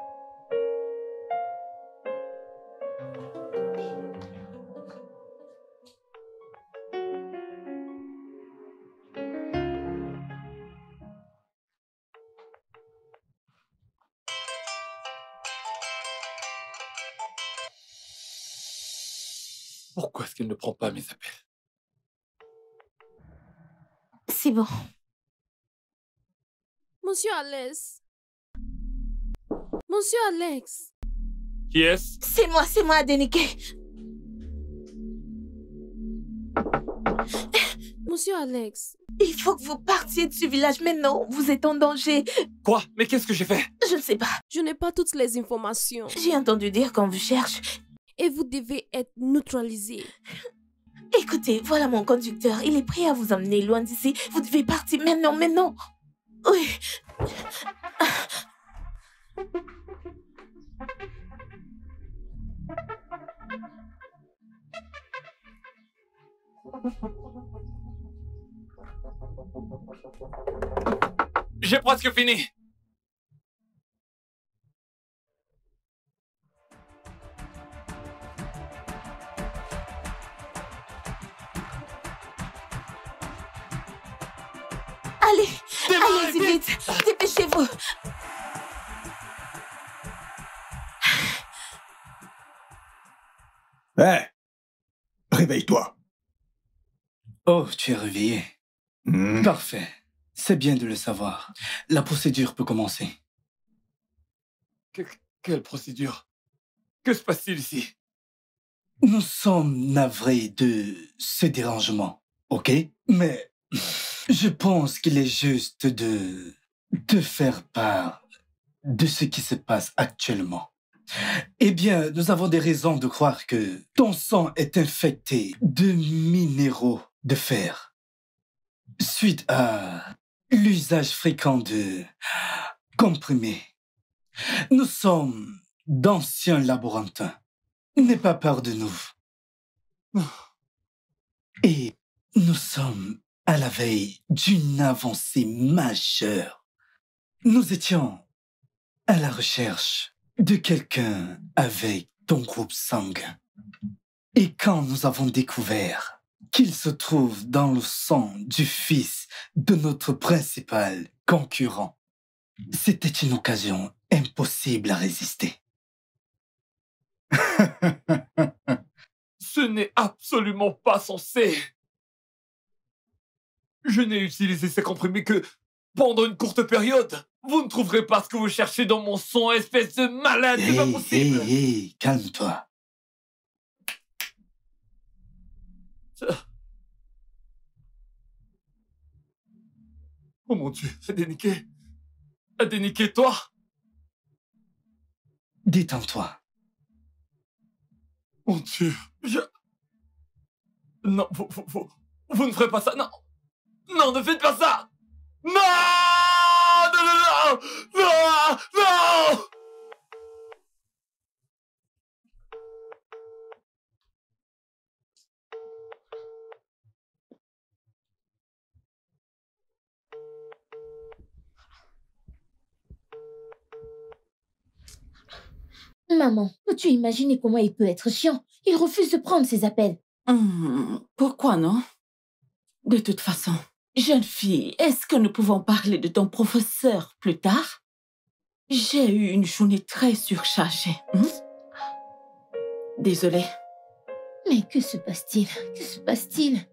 Pourquoi est-ce qu'elle ne prend pas mes appels? C'est bon. Monsieur Alex. Monsieur Alex. Qui est-ce? C'est moi, Adenike. Monsieur Alex. Il faut que vous partiez de ce village maintenant. Vous êtes en danger. Quoi? Mais qu'est-ce que j'ai fait? Je ne sais pas. Je n'ai pas toutes les informations. J'ai entendu dire qu'on vous cherche. Et vous devez être neutralisé. Écoutez, voilà mon conducteur. Il est prêt à vous emmener loin d'ici. Vous devez partir maintenant. Oui. J'ai presque fini. Allez-y vite. Dépêchez-vous. Hé! Réveille-toi. Oh, tu es réveillé. Parfait. C'est bien de le savoir. La procédure peut commencer. Quelle procédure? Que se passe-t-il ici? Nous sommes navrés de ce dérangement, ok? Mais je pense qu'il est juste de faire part de ce qui se passe actuellement. Eh bien, nous avons des raisons de croire que ton sang est infecté de minéraux de fer suite à l'usage fréquent de comprimés. Nous sommes d'anciens laborantins. N'aie pas peur de nous. Et nous sommes à la veille d'une avancée majeure. Nous étions à la recherche de quelqu'un avec ton groupe sanguin. Et quand nous avons découvert qu'il se trouve dans le sang du fils de notre principal concurrent, c'était une occasion impossible à résister. Ce n'est absolument pas censé. Je n'ai utilisé ces comprimés que pendant une courte période. Vous ne trouverez pas ce que vous cherchez dans mon sang, espèce de malade, c'est pas possible. Hé, calme-toi. Oh mon Dieu, Adenike. Adenike, toi? Détends-toi. Mon Dieu, Non, vous ne ferez pas ça, non. Non, ne faites pas ça. Non, non, non, non, non, non. Maman, peux-tu imaginer comment il peut être chiant? Il refuse de prendre ses appels. Pourquoi non? De toute façon, jeune fille, est-ce que nous pouvons parler de ton professeur plus tard? J'ai eu une journée très surchargée. Désolée. Mais que se passe-t-il? Que se passe-t-il?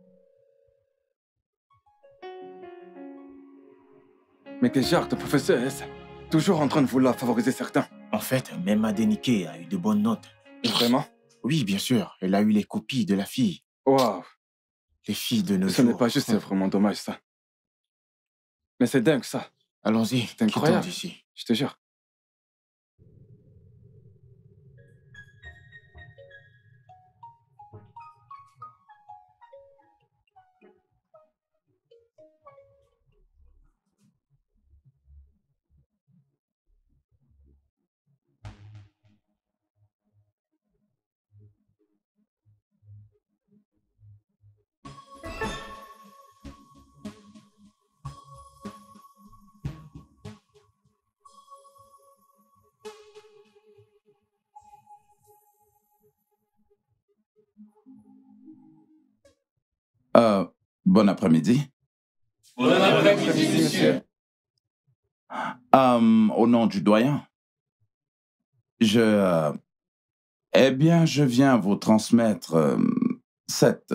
Mais quel genre de professeur est-ce? Toujours en train de vouloir favoriser certains. En fait, même Adenike a eu de bonnes notes. Vraiment? Oui, bien sûr. Elle a eu les copies de la fille. Waouh. Les filles de nos Ce jours. n'est pas juste, c'est vraiment dommage, ça. Mais c'est dingue, ça. Allons-y, C'est incroyable. quittons d'ici. Je te jure. Bon après-midi. Bon après-midi, monsieur. Au nom du doyen, je viens vous transmettre cette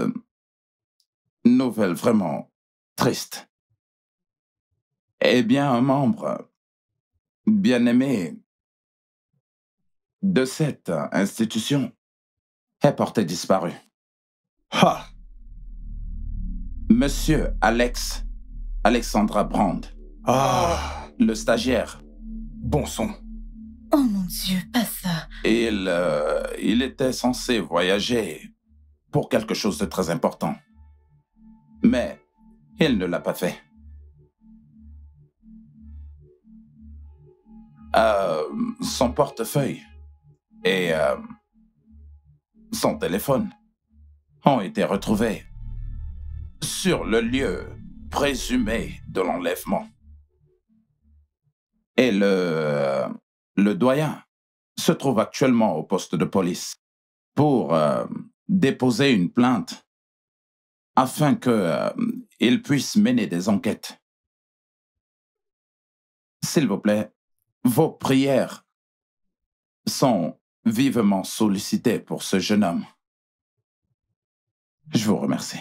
nouvelle vraiment triste. Eh bien, un membre bien-aimé de cette institution est porté disparu. Ha! Monsieur Alexandra Brand, le stagiaire. Bon sang. Oh mon Dieu, pas ça. Il était censé voyager pour quelque chose de très important. Mais il ne l'a pas fait. Son portefeuille et son téléphone ont été retrouvés sur le lieu présumé de l'enlèvement. Et le doyen se trouve actuellement au poste de police pour déposer une plainte afin qu'il puisse mener des enquêtes. S'il vous plaît, vos prières sont vivement sollicitées pour ce jeune homme. Je vous remercie.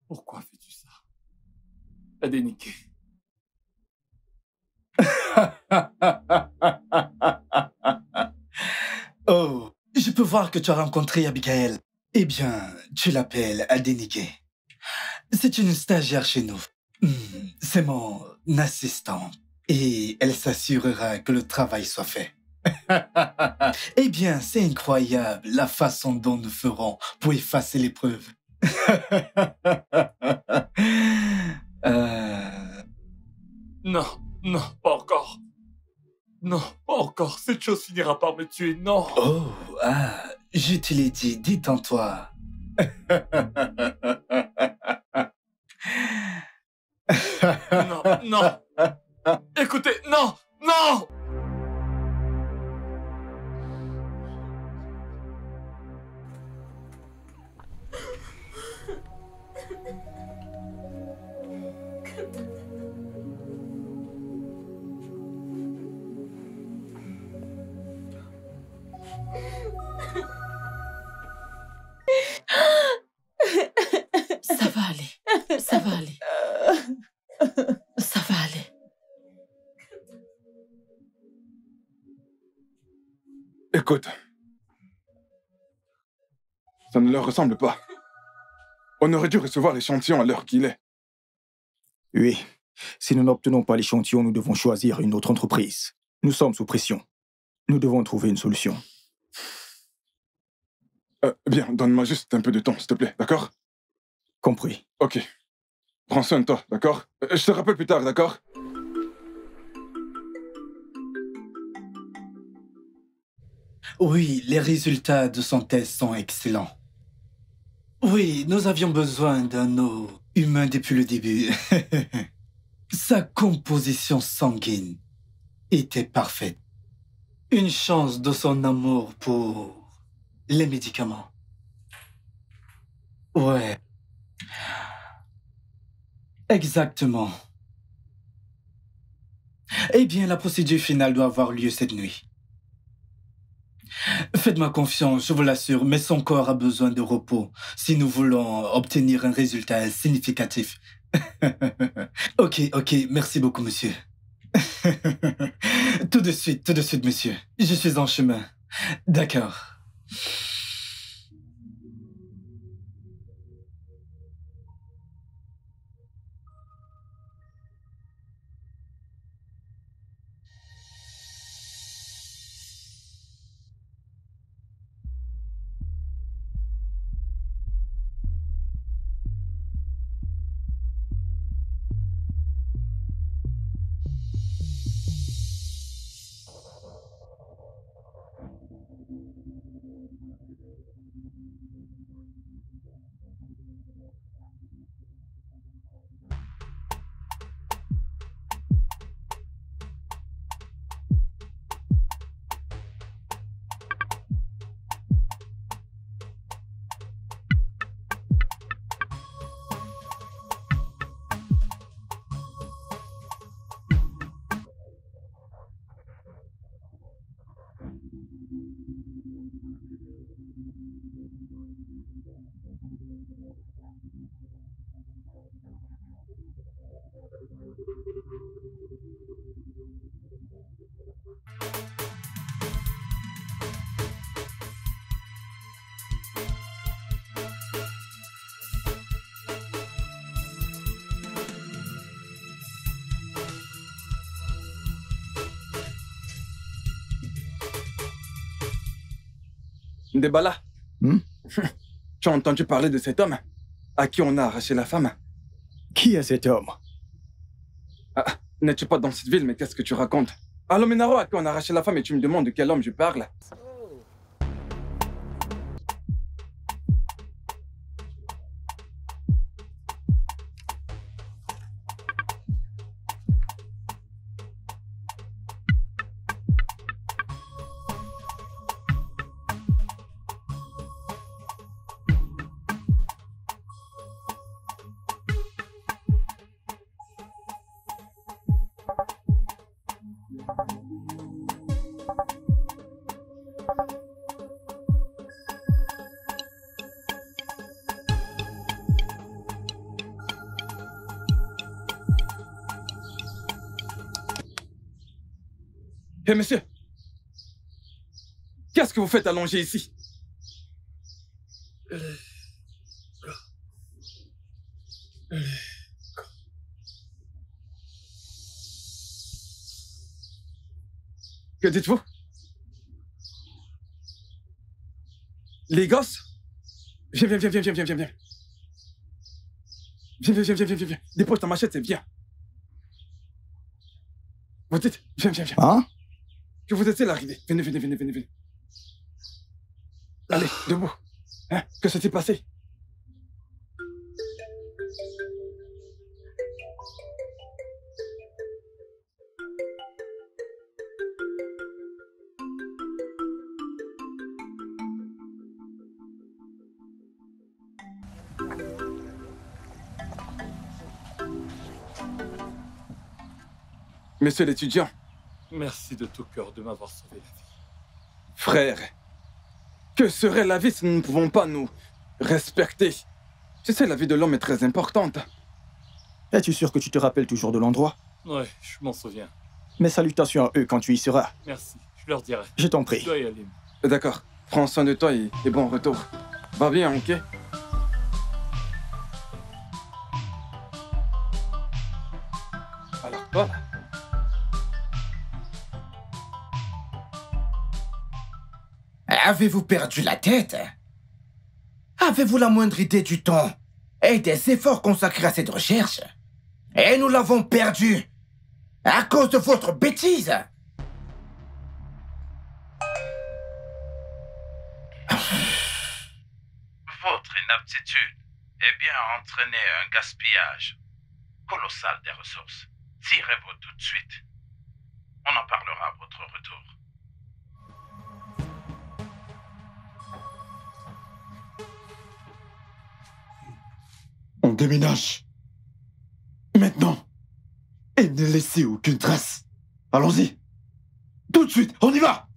Pourquoi fais-tu ça? Adenike. Oh, je peux voir que tu as rencontré Abigail. Eh bien, tu l'appelles Adenike. C'est une stagiaire chez nous. C'est mon assistante. Et elle s'assurera que le travail soit fait. Eh bien, c'est incroyable la façon dont nous ferons pour effacer les preuves. Non, non, pas encore. Non, pas encore. Cette chose finira par me tuer, non. Oh, je te l'ai dit, détends-toi. Non, non. Écoutez, non, non. Ça va aller. Ça va aller. Ça va aller. Écoute, ça ne leur ressemble pas. On aurait dû recevoir l'échantillon à l'heure qu'il est. Oui. Si nous n'obtenons pas l'échantillon, nous devons choisir une autre entreprise. Nous sommes sous pression. Nous devons trouver une solution. Bien, donne-moi juste un peu de temps, s'il te plaît, d'accord? Compris. Ok. Prends soin de toi, d'accord? Je te rappelle plus tard, d'accord? Oui, les résultats de son test sont excellents. Oui, nous avions besoin d'un eau humain depuis le début. Sa composition sanguine était parfaite. Une chance de son amour pour les médicaments. Ouais. Exactement. Eh bien, la procédure finale doit avoir lieu cette nuit. Faites-moi confiance, je vous l'assure, mais son corps a besoin de repos si nous voulons obtenir un résultat significatif. Ok, merci beaucoup, monsieur. Tout de suite, monsieur. Je suis en chemin. D'accord. Debala, tu as entendu parler de cet homme à qui on a arraché la femme? Qui est cet homme? N'es-tu pas dans cette ville, mais qu'est-ce que tu racontes? Alomenaro à qui on a arraché la femme et tu me demandes de quel homme je parle? Hé, monsieur, qu'est-ce que vous faites allongé ici? Que dites-vous? Les gosses? Viens. Viens. Dépose ta machette et viens. Vous dites, viens. Hein? Je vous essaie l'arrivée. Venez. Allez, debout. Hein? Que s'est-il passé? Monsieur l'étudiant. Merci de tout cœur de m'avoir sauvé la vie. Frère, que serait la vie si nous ne pouvons pas nous respecter? Tu sais, la vie de l'homme est très importante. Es-tu sûr que tu te rappelles toujours de l'endroit? Ouais, je m'en souviens. Mes salutations à eux quand tu y seras. Merci, je leur dirai. Je t'en prie. Je dois y aller. D'accord, prends soin de toi et bon retour. Va bien, ok? Alors, voilà. Avez-vous perdu la tête? Avez-vous la moindre idée du temps et des efforts consacrés à cette recherche? Et nous l'avons perdu à cause de votre bêtise! votre inaptitude est bien entraîné un gaspillage colossal des ressources. Tirez-vous tout de suite. On en parlera à votre retour. On déménage. Maintenant. Et ne laissez aucune trace. Allons-y. Tout de suite, on y va.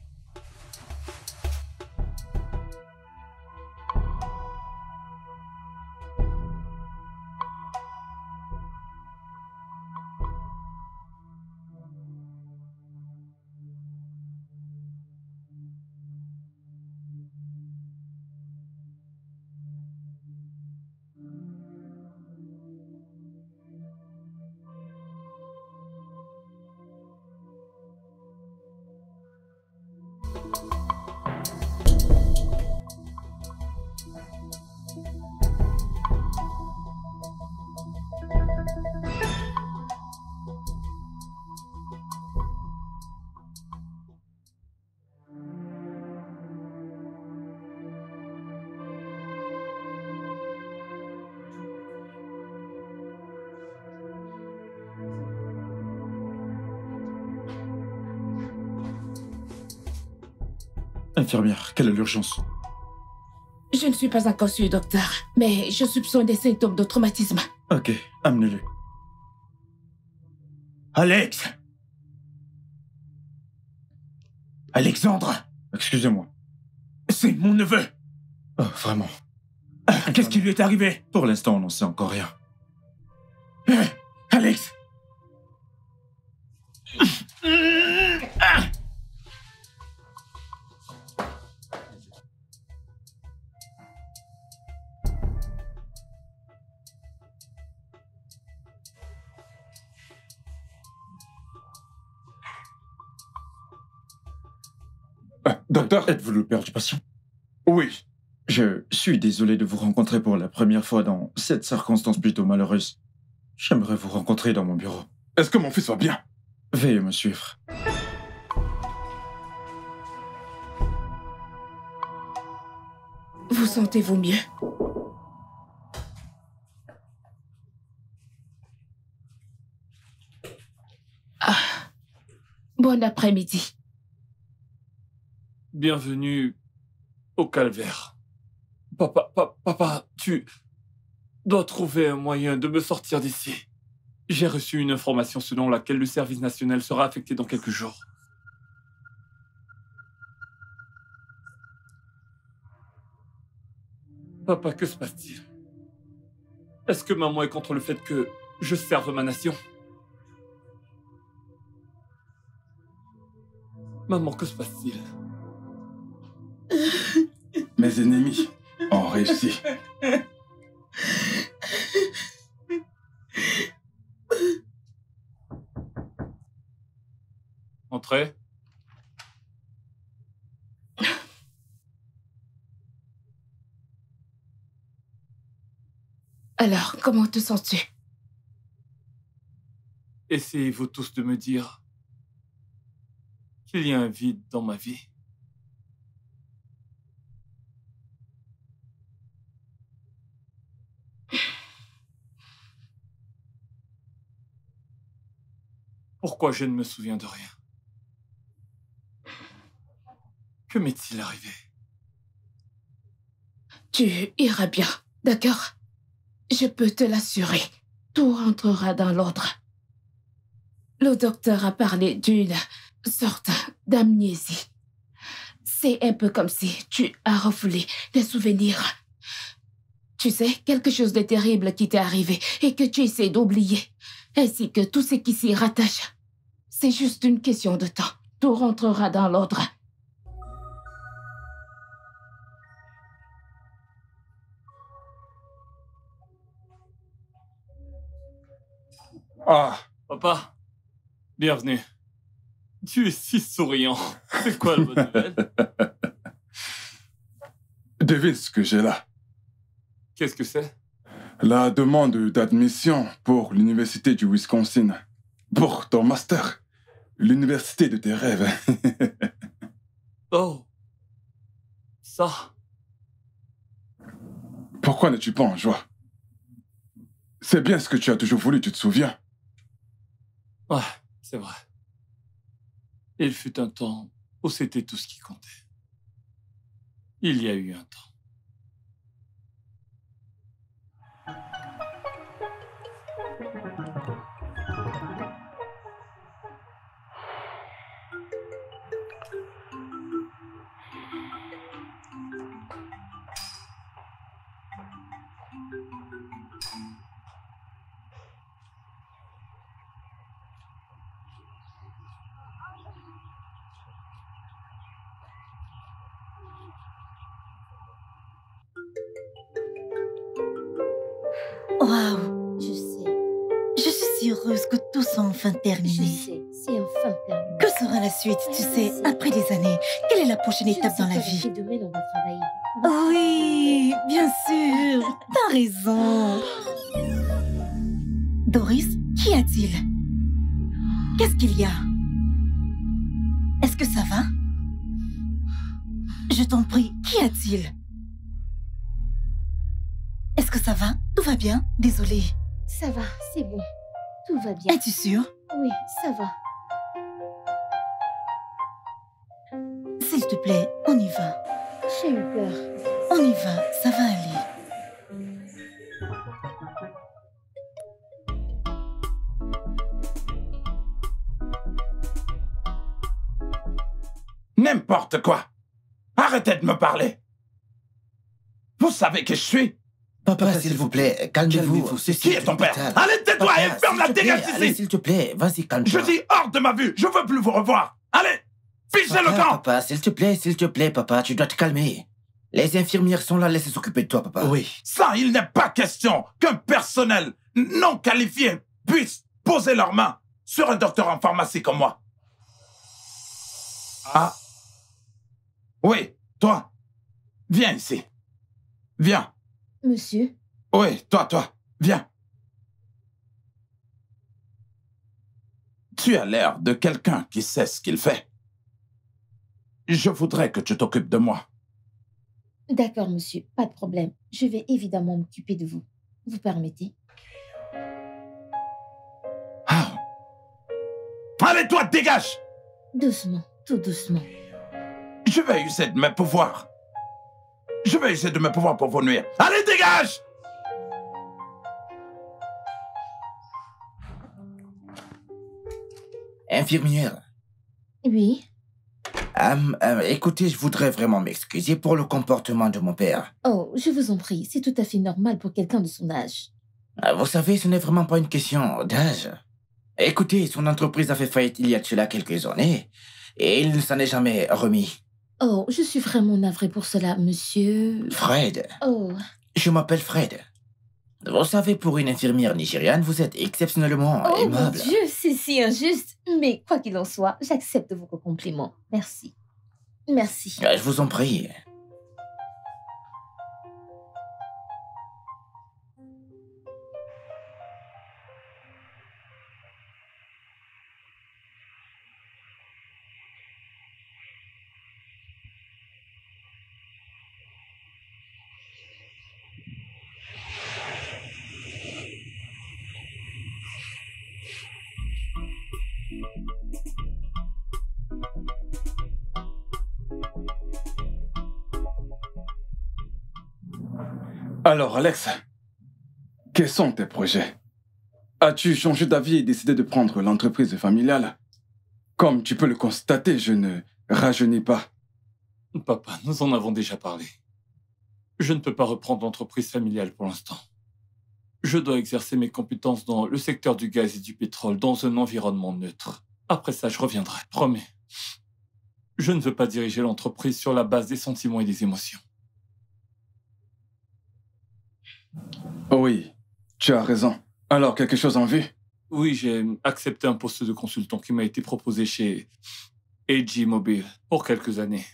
Infirmière, quelle est l'urgence? Je ne suis pas encore sûre, docteur, mais je soupçonne des symptômes de traumatisme. Ok, amenez-le. Alex! Alexandre! Excusez-moi. C'est mon neveu! Oh, vraiment. Qu'est-ce qui lui est arrivé? Pour l'instant, on n'en sait encore rien. Alex! Docteur, êtes-vous le père du patient? Oui. Je suis désolé de vous rencontrer pour la première fois dans cette circonstance plutôt malheureuse. J'aimerais vous rencontrer dans mon bureau. Est-ce que mon fils va bien? Veuillez me suivre. Vous sentez-vous mieux? Ah. Bon après-midi. Bienvenue au calvaire. Papa, tu dois trouver un moyen de me sortir d'ici. J'ai reçu une information selon laquelle le service national sera affecté dans quelques jours. Papa, que se passe-t-il? Est-ce que maman est contre le fait que je serve ma nation? Maman, que se passe-t-il? Mes ennemis ont réussi. Entrez. Alors, comment te sens-tu? Essayez-vous tous de me dire qu'il y a un vide dans ma vie. Pourquoi je ne me souviens de rien? Que m'est-il arrivé? Tu iras bien, d'accord? Je peux te l'assurer. Tout rentrera dans l'ordre. Le docteur a parlé d'une sorte d'amnésie. C'est un peu comme si tu as refoulé des souvenirs. Tu sais, quelque chose de terrible qui t'est arrivé et que tu essaies d'oublier, ainsi que tout ce qui s'y rattache. C'est juste une question de temps. Tout rentrera dans l'ordre. Ah, papa, bienvenue. Tu es si souriant. C'est quoi la bonne nouvelle? Devine ce que j'ai là. Qu'est-ce que c'est? La demande d'admission pour l'université du Wisconsin. Pour ton master. L'université de tes rêves. Oh. Ça. Pourquoi n'es-tu pas en joie? C'est bien ce que tu as toujours voulu, tu te souviens? Ouais, c'est vrai. Il fut un temps où c'était tout ce qui comptait. Il y a eu un temps. Waouh! Je sais, Je suis si heureuse que tout soit enfin je terminé. sais. C'est enfin terminé. Que sera la suite, tu sais, sais. après des années? Quelle est la prochaine Je ne étape sais dans la pas vie? avec quel domaine on va travailler. Oui, bien sûr. T'as raison. Doris, qu'y a-t-il? Qu'est-ce qu'il y a? Est-ce que ça va? Je t'en prie, qu'y a-t-il? Est-ce que ça va? Tout va bien? Désolée. Ça va, c'est bon. Tout va bien. Es-tu sûre? Oui, ça va. S'il te plaît, on y va. J'ai eu peur. On y va, ça va aller. N'importe quoi. Arrêtez de me parler. Vous savez qui je suis? Papa, s'il vous plaît, calmez-vous. Qui est ton père? Allez, tais-toi et ferme la dégage Allez, ici. s'il te plaît, vas-y, calme-toi. Je dis hors de ma vue. Je veux plus vous revoir. Allez, fichez le camp. Papa, s'il te plaît, papa, tu dois te calmer. Les infirmières sont là, laissez s'occuper de toi, papa. Oui. Ça, il n'est pas question qu'un personnel non qualifié puisse poser leurs mains sur un docteur en pharmacie comme moi. Ah. Oui, toi. Viens ici. Viens. Monsieur, Oui, toi, viens. Tu as l'air de quelqu'un qui sait ce qu'il fait. Je voudrais que tu t'occupes de moi. d'accord, monsieur, pas de problème. Je vais évidemment m'occuper de vous. Vous permettez? Ah. Allez, toi, dégage! Doucement, tout doucement. Je vais user de mes pouvoirs. Je vais user de mes pouvoirs pour vous nuire. Allez, dégage! Infirmière. Oui. Écoutez, je voudrais vraiment m'excuser pour le comportement de mon père. Oh, je vous en prie, c'est tout à fait normal pour quelqu'un de son âge. Vous savez, ce n'est vraiment pas une question d'âge. Écoutez, son entreprise a fait faillite il y a de cela quelques années et il ne s'en est jamais remis. Oh, je suis vraiment navrée pour cela, monsieur. Fred. Oh, Je m'appelle Fred. Vous savez, pour une infirmière nigériane, vous êtes exceptionnellement oh mon aimable. Dieu, c'est si injuste. Mais quoi qu'il en soit, j'accepte vos compliments. Merci. Merci. Je vous en prie. Alors, Alex, quels sont tes projets? As-tu changé d'avis et décidé de prendre l'entreprise familiale? Comme tu peux le constater, je ne rajeunis pas. Papa, nous en avons déjà parlé. Je ne peux pas reprendre l'entreprise familiale pour l'instant. Je dois exercer mes compétences dans le secteur du gaz et du pétrole, dans un environnement neutre. Après ça, je reviendrai, promets. Je ne veux pas diriger l'entreprise sur la base des sentiments et des émotions. Oui, tu as raison. Alors, quelque chose en vue? Oui, j'ai accepté un poste de consultant qui m'a été proposé chez AG Mobile pour quelques années.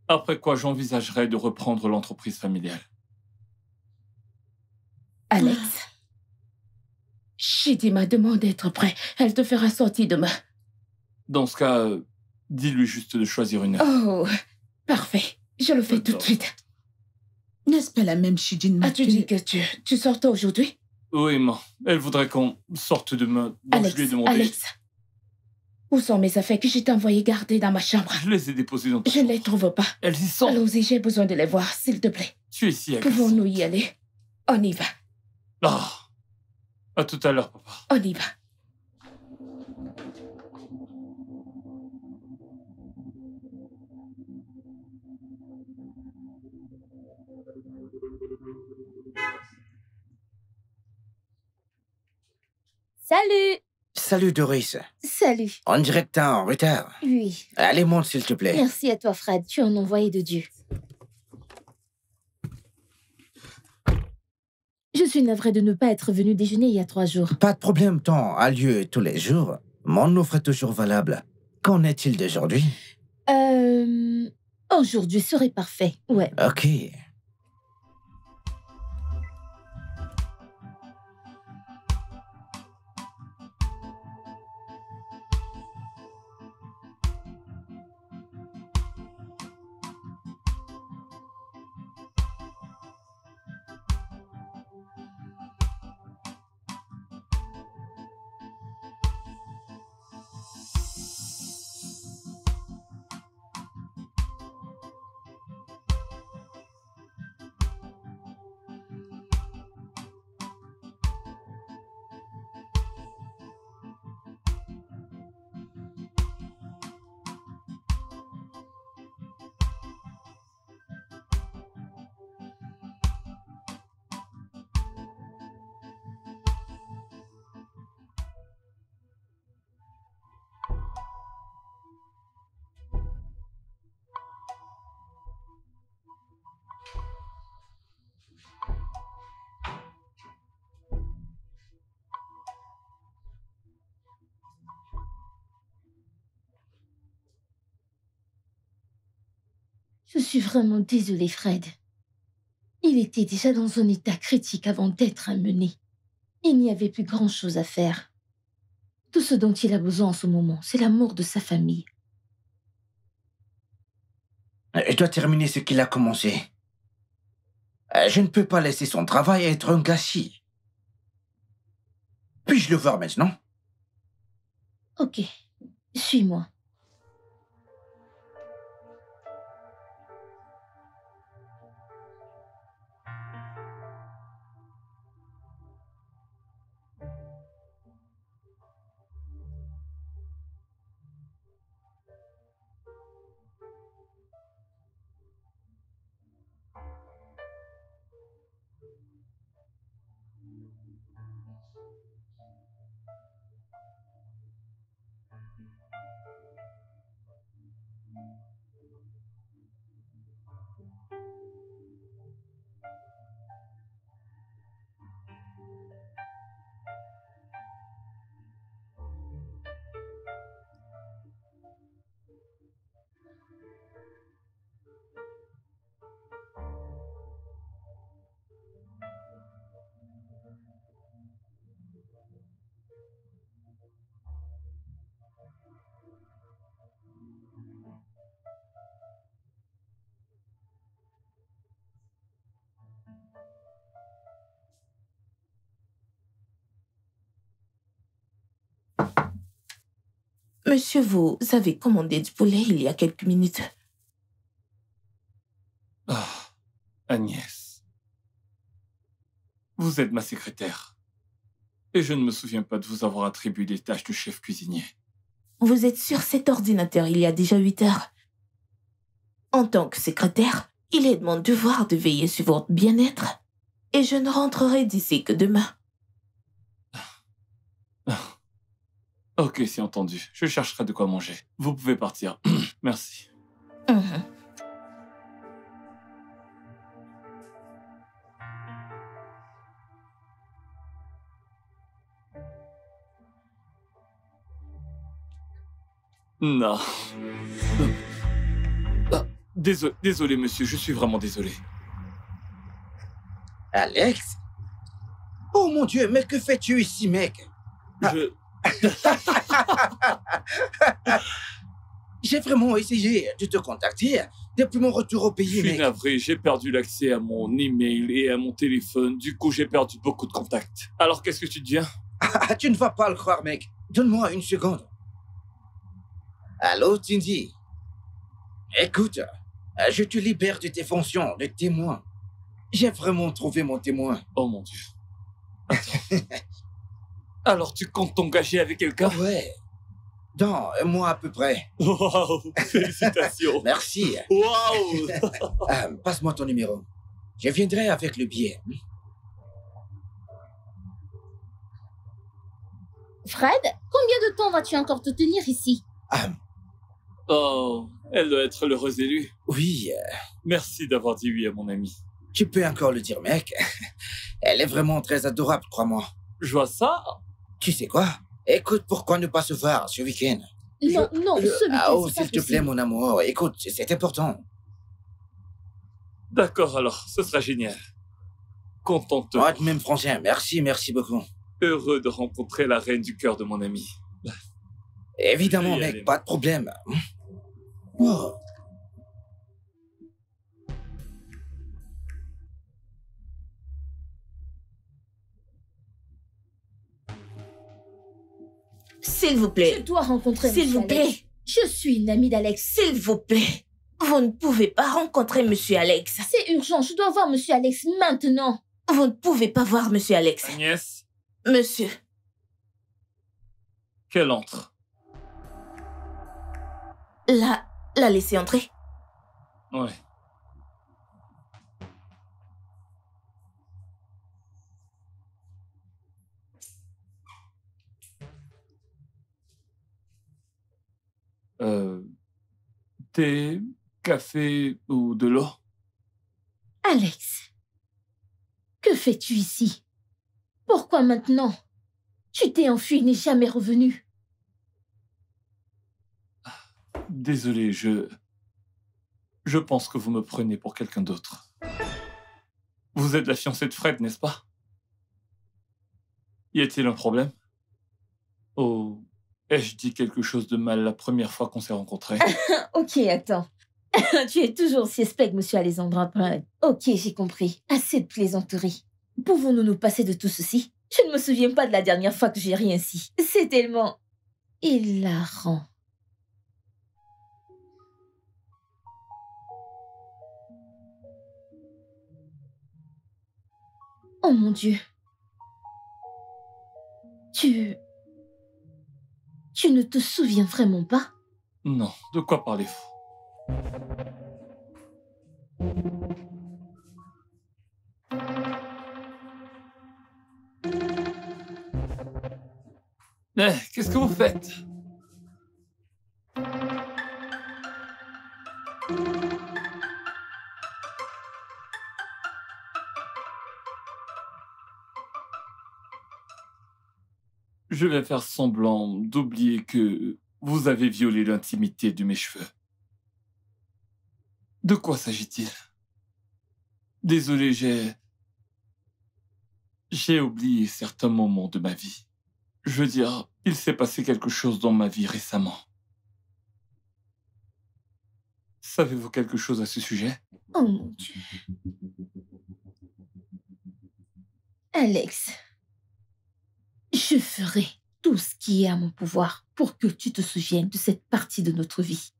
Après quoi, j'envisagerais de reprendre l'entreprise familiale. Alex, Chidi m'a demandé d'être prêt. Elle te fera sortir demain. Dans ce cas, dis-lui juste de choisir une heure. Oh, parfait. Je le fais tout de suite. N'est-ce pas la même Shijin? As-tu dit que tu sortais aujourd'hui? Oui, maman. Elle voudrait qu'on sorte demain. Donc je lui ai demandé. Alex, où sont mes affaires que j'ai envoyées garder dans ma chambre? Je les ai déposées dans ta Je ne les trouve pas. Elles y sont. Allons-y, j'ai besoin de les voir, s'il te plaît. Tu es si agaçant. Pouvons-nous y aller? On y va. Ah. À tout à l'heure, papa. On y va. Salut! Salut Doris. Salut. On dirait que t'es en retard. Oui. Allez, monte s'il te plaît. Merci à toi, Fred. Tu es un envoyé de Dieu. Je suis navrée de ne pas être venue déjeuner il y a 3 jours. Pas de problème, temps a lieu tous les jours. Mon offre est toujours valable. Qu'en est-il d'aujourd'hui? Aujourd'hui serait parfait, ouais. Ok. Je suis vraiment désolée, Fred. Il était déjà dans un état critique avant d'être amené. Il n'y avait plus grand-chose à faire. Tout ce dont il a besoin en ce moment, c'est l'amour de sa famille. Je dois terminer ce qu'il a commencé. Je ne peux pas laisser son travail être un gâchis. Puis-je le voir maintenant? Ok, suis-moi. Monsieur, vous avez commandé du poulet il y a quelques minutes. Ah, Agnès. Vous êtes ma secrétaire. Et je ne me souviens pas de vous avoir attribué des tâches de chef cuisinier. Vous êtes sur cet ordinateur il y a déjà 8 heures. En tant que secrétaire, il est de mon devoir de veiller sur votre bien-être. Et je ne rentrerai d'ici que demain. Ok, c'est entendu. Je chercherai de quoi manger. Vous pouvez partir. Merci. Non. Désolé, monsieur. Je suis vraiment désolé. Alex? Oh mon Dieu, mais que fais-tu ici, mec? J'ai vraiment essayé de te contacter depuis mon retour au Je pays, suis mais... navré, j'ai perdu l'accès à mon email et à mon téléphone. Du coup, j'ai perdu beaucoup de contacts. Alors, qu'est-ce que tu deviens? Ah, tu ne vas pas le croire, mec. Donne-moi une seconde. Allô, Cindy. Écoute, je te libère de tes fonctions de témoin. J'ai vraiment trouvé mon témoin. Oh mon Dieu. Alors, tu comptes t'engager avec quelqu'un? Ouais. Dans un mois à peu près. Waouh, félicitations. Merci. Waouh. Passe-moi ton numéro. Je viendrai avec le billet. Fred, combien de temps vas-tu encore te tenir ici? Oh, elle doit être l'heureuse élue. Oui. Merci d'avoir dit oui à mon ami. Tu peux encore le dire, mec. Elle est vraiment très adorable, crois-moi. Je vois ça. Tu sais quoi? Écoute, pourquoi ne pas se voir ce week-end? Non, ce week-end, Oh, c'est pas s'il te plaît, possible. mon amour. Écoute, c'est important. D'accord, alors, ce sera génial. Content de te Moi, de même, Francien. Merci beaucoup. Heureux de rencontrer la reine du cœur de mon ami. Évidemment, Je vais y mec, aller. pas de problème. Oh. S'il vous plaît. Je dois rencontrer S'il Monsieur vous plaît. Alex. Je suis une amie d'Alex. S'il vous plaît. Vous ne pouvez pas rencontrer Monsieur Alex. C'est urgent, je dois voir Monsieur Alex maintenant. Vous ne pouvez pas voir Monsieur Alex. Agnès, Monsieur. qu'elle entre. La laisser entrer. Ouais. Thé, café ou de l'eau? Alex, que fais-tu ici? Pourquoi maintenant? Tu t'es enfui et n'es jamais revenu. Désolé, je pense que vous me prenez pour quelqu'un d'autre. Vous êtes la fiancée de Fred, n'est-ce pas? Y a-t-il un problème? Oh, ai-je dit quelque chose de mal la première fois qu'on s'est rencontrés? Ok, attends. Tu es toujours si espiègle, Monsieur Alexandra Prime. Ok, j'ai compris. Assez de plaisanteries. Pouvons-nous nous passer de tout ceci? Je ne me souviens pas de la dernière fois que j'ai ri ainsi. C'est tellement hilarant. Oh mon Dieu. Tu ne te souviens vraiment pas? Non, de quoi parlez-vous? Qu'est-ce que vous faites? Je vais faire semblant d'oublier que vous avez violé l'intimité de mes cheveux. De quoi s'agit-il? Désolé, j'ai oublié certains moments de ma vie. Je veux dire, il s'est passé quelque chose dans ma vie récemment. Savez-vous quelque chose à ce sujet? Oh mon Dieu. Alex, je ferai tout ce qui est à mon pouvoir pour que tu te souviennes de cette partie de notre vie.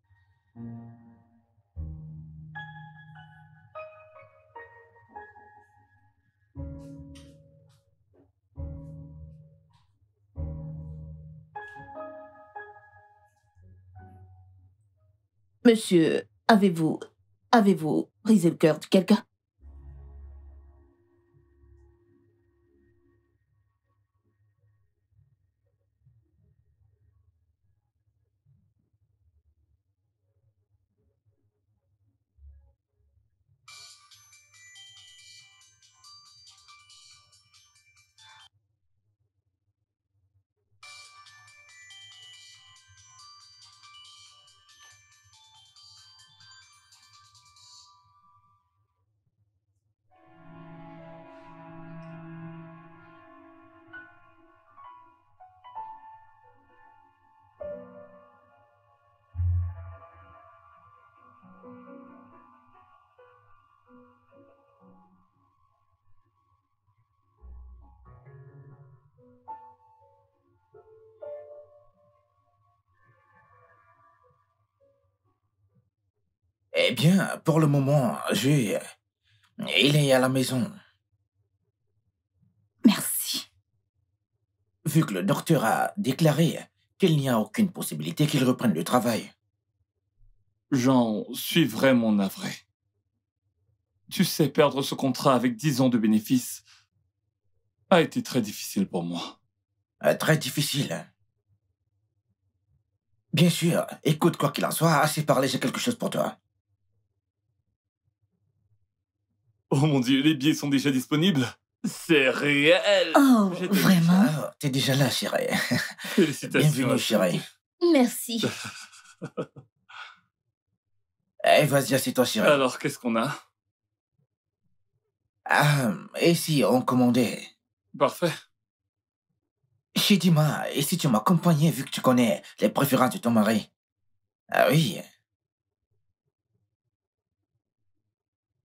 Monsieur, avez-vous brisé le cœur de quelqu'un? Eh bien, pour le moment, il est à la maison. Merci. Vu que le docteur a déclaré qu'il n'y a aucune possibilité qu'il reprenne le travail. J'en suis vraiment navré. Tu sais, perdre ce contrat avec 10 ans de bénéfices a été très difficile pour moi. Très difficile. Bien sûr. Écoute, quoi qu'il en soit, assez parlé, j'ai quelque chose pour toi. Oh mon Dieu, les billets sont déjà disponibles? C'est réel! Oh, vraiment? Ah, t'es déjà là, chérie. Félicitations. Bienvenue, chérie. Merci. Eh, vas-y, assieds-toi, chérie. Alors, qu'est-ce qu'on a? Ah, et si on commandait? Parfait. Chidima, et si tu m'accompagnais vu que tu connais les préférences de ton mari? Ah oui.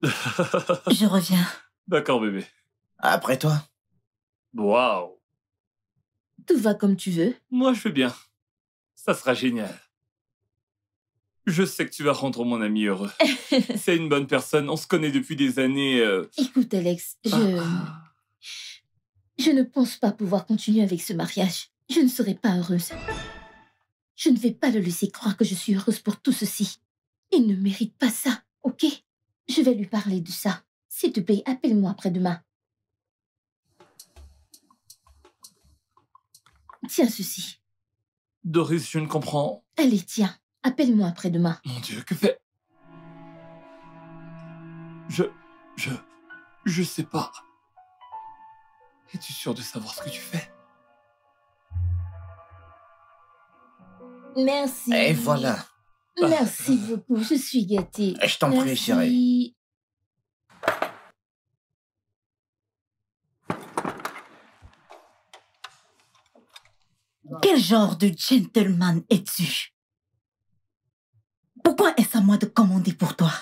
Je reviens. D'accord, bébé. Après toi? Waouh. Tout va comme tu veux. Moi, je vais bien. Ça sera génial. Je sais que tu vas rendre mon ami heureux. C'est une bonne personne. On se connaît depuis des années. Écoute, Alex, je ne pense pas pouvoir continuer avec ce mariage. Je ne serai pas heureuse. Je ne vais pas le laisser croire que je suis heureuse pour tout ceci. Il ne mérite pas ça, ok? Je vais lui parler de ça. S'il te plaît, appelle-moi après-demain. Tiens ceci. Doris, je ne comprends. Allez, tiens. Appelle-moi après-demain. Mon Dieu, que fait... Je sais pas. Es-tu sûr de savoir ce que tu fais? Merci. Et voilà. Merci beaucoup, je suis gâtée. Je t'en prie, chérie. Quel genre de gentleman es-tu? Pourquoi est-ce à moi de commander pour toi?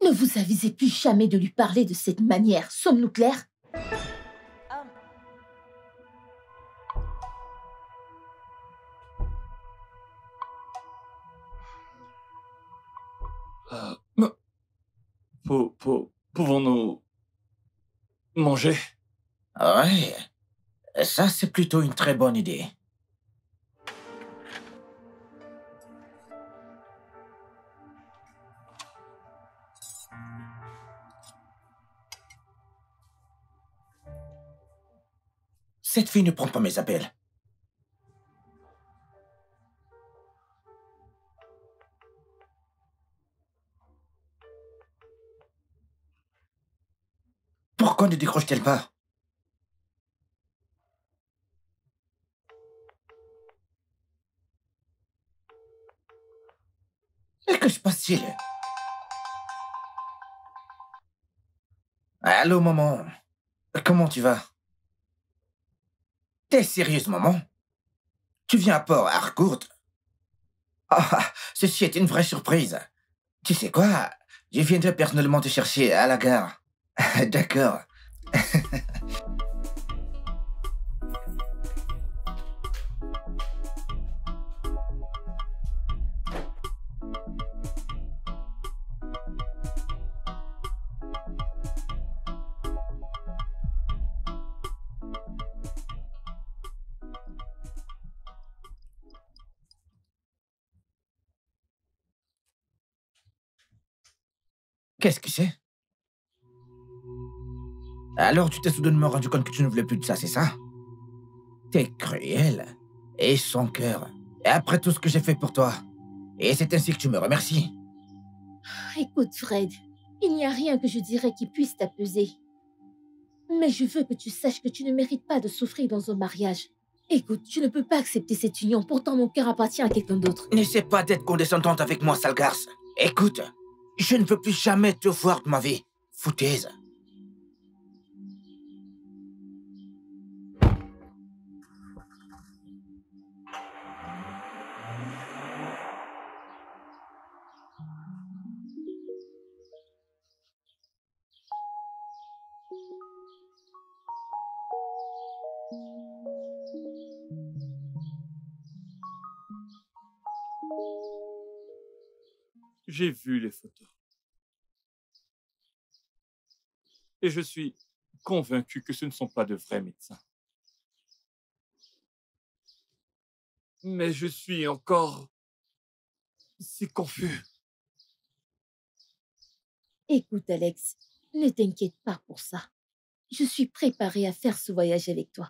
Ne vous avisez plus jamais de lui parler de cette manière. Sommes-nous clairs? Pouvons-nous manger? Ouais. Ça, c'est plutôt une très bonne idée. Cette fille ne prend pas mes appels. Pourquoi ne décroche-t-elle pas? Et que se passe-t-il? Allô, maman. Comment tu vas? T'es sérieuse, maman? Tu viens à Port Harcourt? Ah, ceci est une vraie surprise. Tu sais quoi? Je viendrai personnellement te chercher à la gare. D'accord. Qu'est-ce que c'est? Alors tu t'es soudainement rendu compte que tu ne voulais plus de ça, c'est ça? T'es cruel et sans cœur. Et après tout ce que j'ai fait pour toi. Et c'est ainsi que tu me remercies. Écoute, Fred, il n'y a rien que je dirais qui puisse t'apaiser. Mais je veux que tu saches que tu ne mérites pas de souffrir dans un mariage. Écoute, tu ne peux pas accepter cette union, pourtant mon cœur appartient à quelqu'un d'autre. N'essaie pas d'être condescendante avec moi, sale garce. Écoute, je ne veux plus jamais te voir de ma vie. Foutaise. J'ai vu les photos. Et je suis convaincu que ce ne sont pas de vrais médecins. Mais je suis encore si confus. Écoute, Alex, ne t'inquiète pas pour ça. Je suis préparée à faire ce voyage avec toi.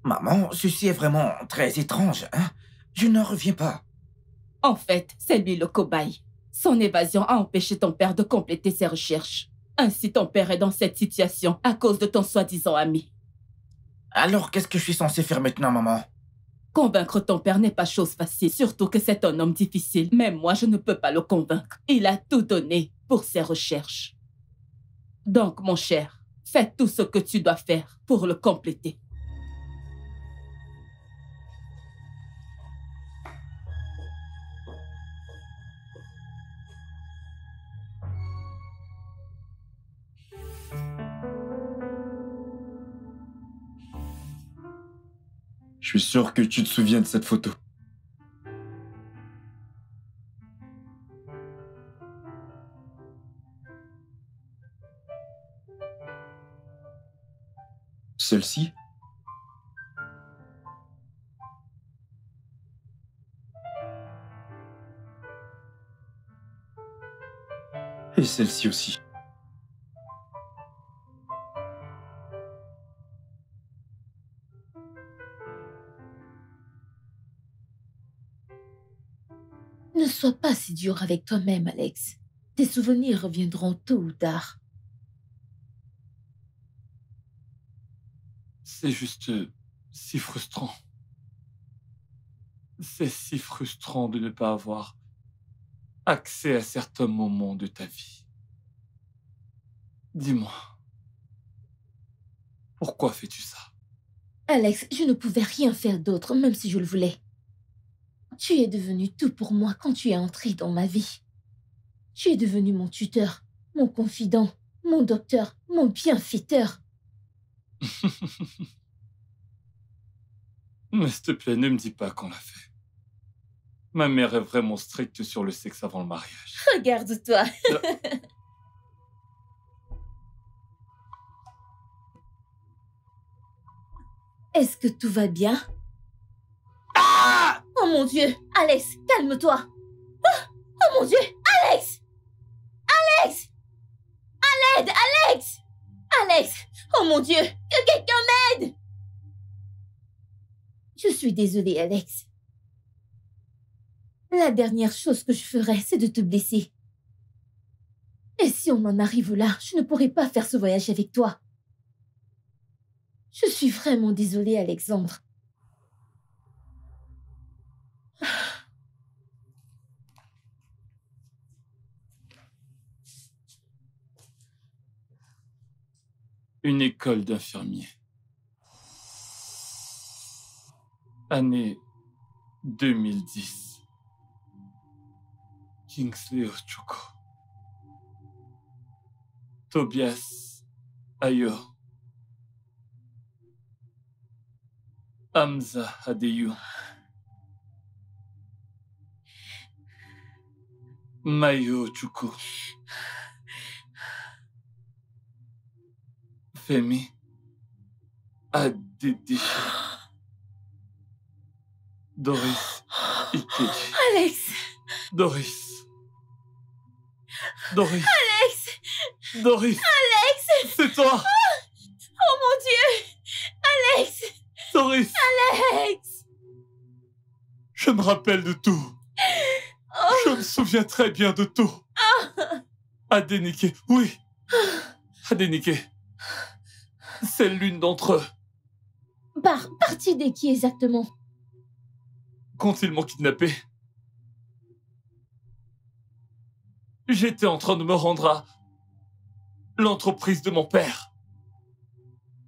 Maman, ceci est vraiment très étrange, hein? Je n'en reviens pas. En fait, c'est lui le cobaye. Son évasion a empêché ton père de compléter ses recherches. Ainsi, ton père est dans cette situation à cause de ton soi-disant ami. Alors, qu'est-ce que je suis censé faire maintenant, maman? Convaincre ton père n'est pas chose facile, surtout que c'est un homme difficile. Même moi, je ne peux pas le convaincre. Il a tout donné pour ses recherches. Donc, mon cher, fais tout ce que tu dois faire pour le compléter. Je suis sûr que tu te souviens de cette photo. Celle-ci? Et celle-ci aussi. Ne sois pas si dur avec toi-même, Alex. Tes souvenirs reviendront tôt ou tard. C'est juste si frustrant. C'est si frustrant de ne pas avoir accès à certains moments de ta vie. Dis-moi, pourquoi fais-tu ça? Alex, je ne pouvais rien faire d'autre, même si je le voulais. Tu es devenu tout pour moi quand tu es entré dans ma vie. Tu es devenu mon tuteur, mon confident, mon docteur, mon bienfaiteur. Mais s'il te plaît, ne me dis pas qu'on l'a fait. Ma mère est vraiment stricte sur le sexe avant le mariage. Regarde-toi. Est-ce que tout va bien? Ah! Oh mon Dieu! Alex, calme-toi! Oh mon Dieu! Alex! Alex! À l'aide! Alex! Alex! Oh mon Dieu! Que quelqu'un m'aide! Je suis désolée, Alex. La dernière chose que je ferais, c'est de te blesser. Et si on en arrive là, je ne pourrai pas faire ce voyage avec toi. Je suis vraiment désolée, Alexandre. Une école d'infirmiers. Année 2010. Kingsley Ochuko. Tobias Ayo. Hamza Adeyu. Mayo Ochuko. Femi Adedishi. Doris Ikeji. Alex! Doris. Doris. Alex! Doris. Alex! C'est toi! Oh mon Dieu! Alex! Doris. Alex! Je me rappelle de tout. Oh. Je me souviens très bien de tout. Adenike, oui. Adenike. C'est l'une d'entre eux. Partie de qui exactement? Quand ils m'ont kidnappé, j'étais en train de me rendre à l'entreprise de mon père.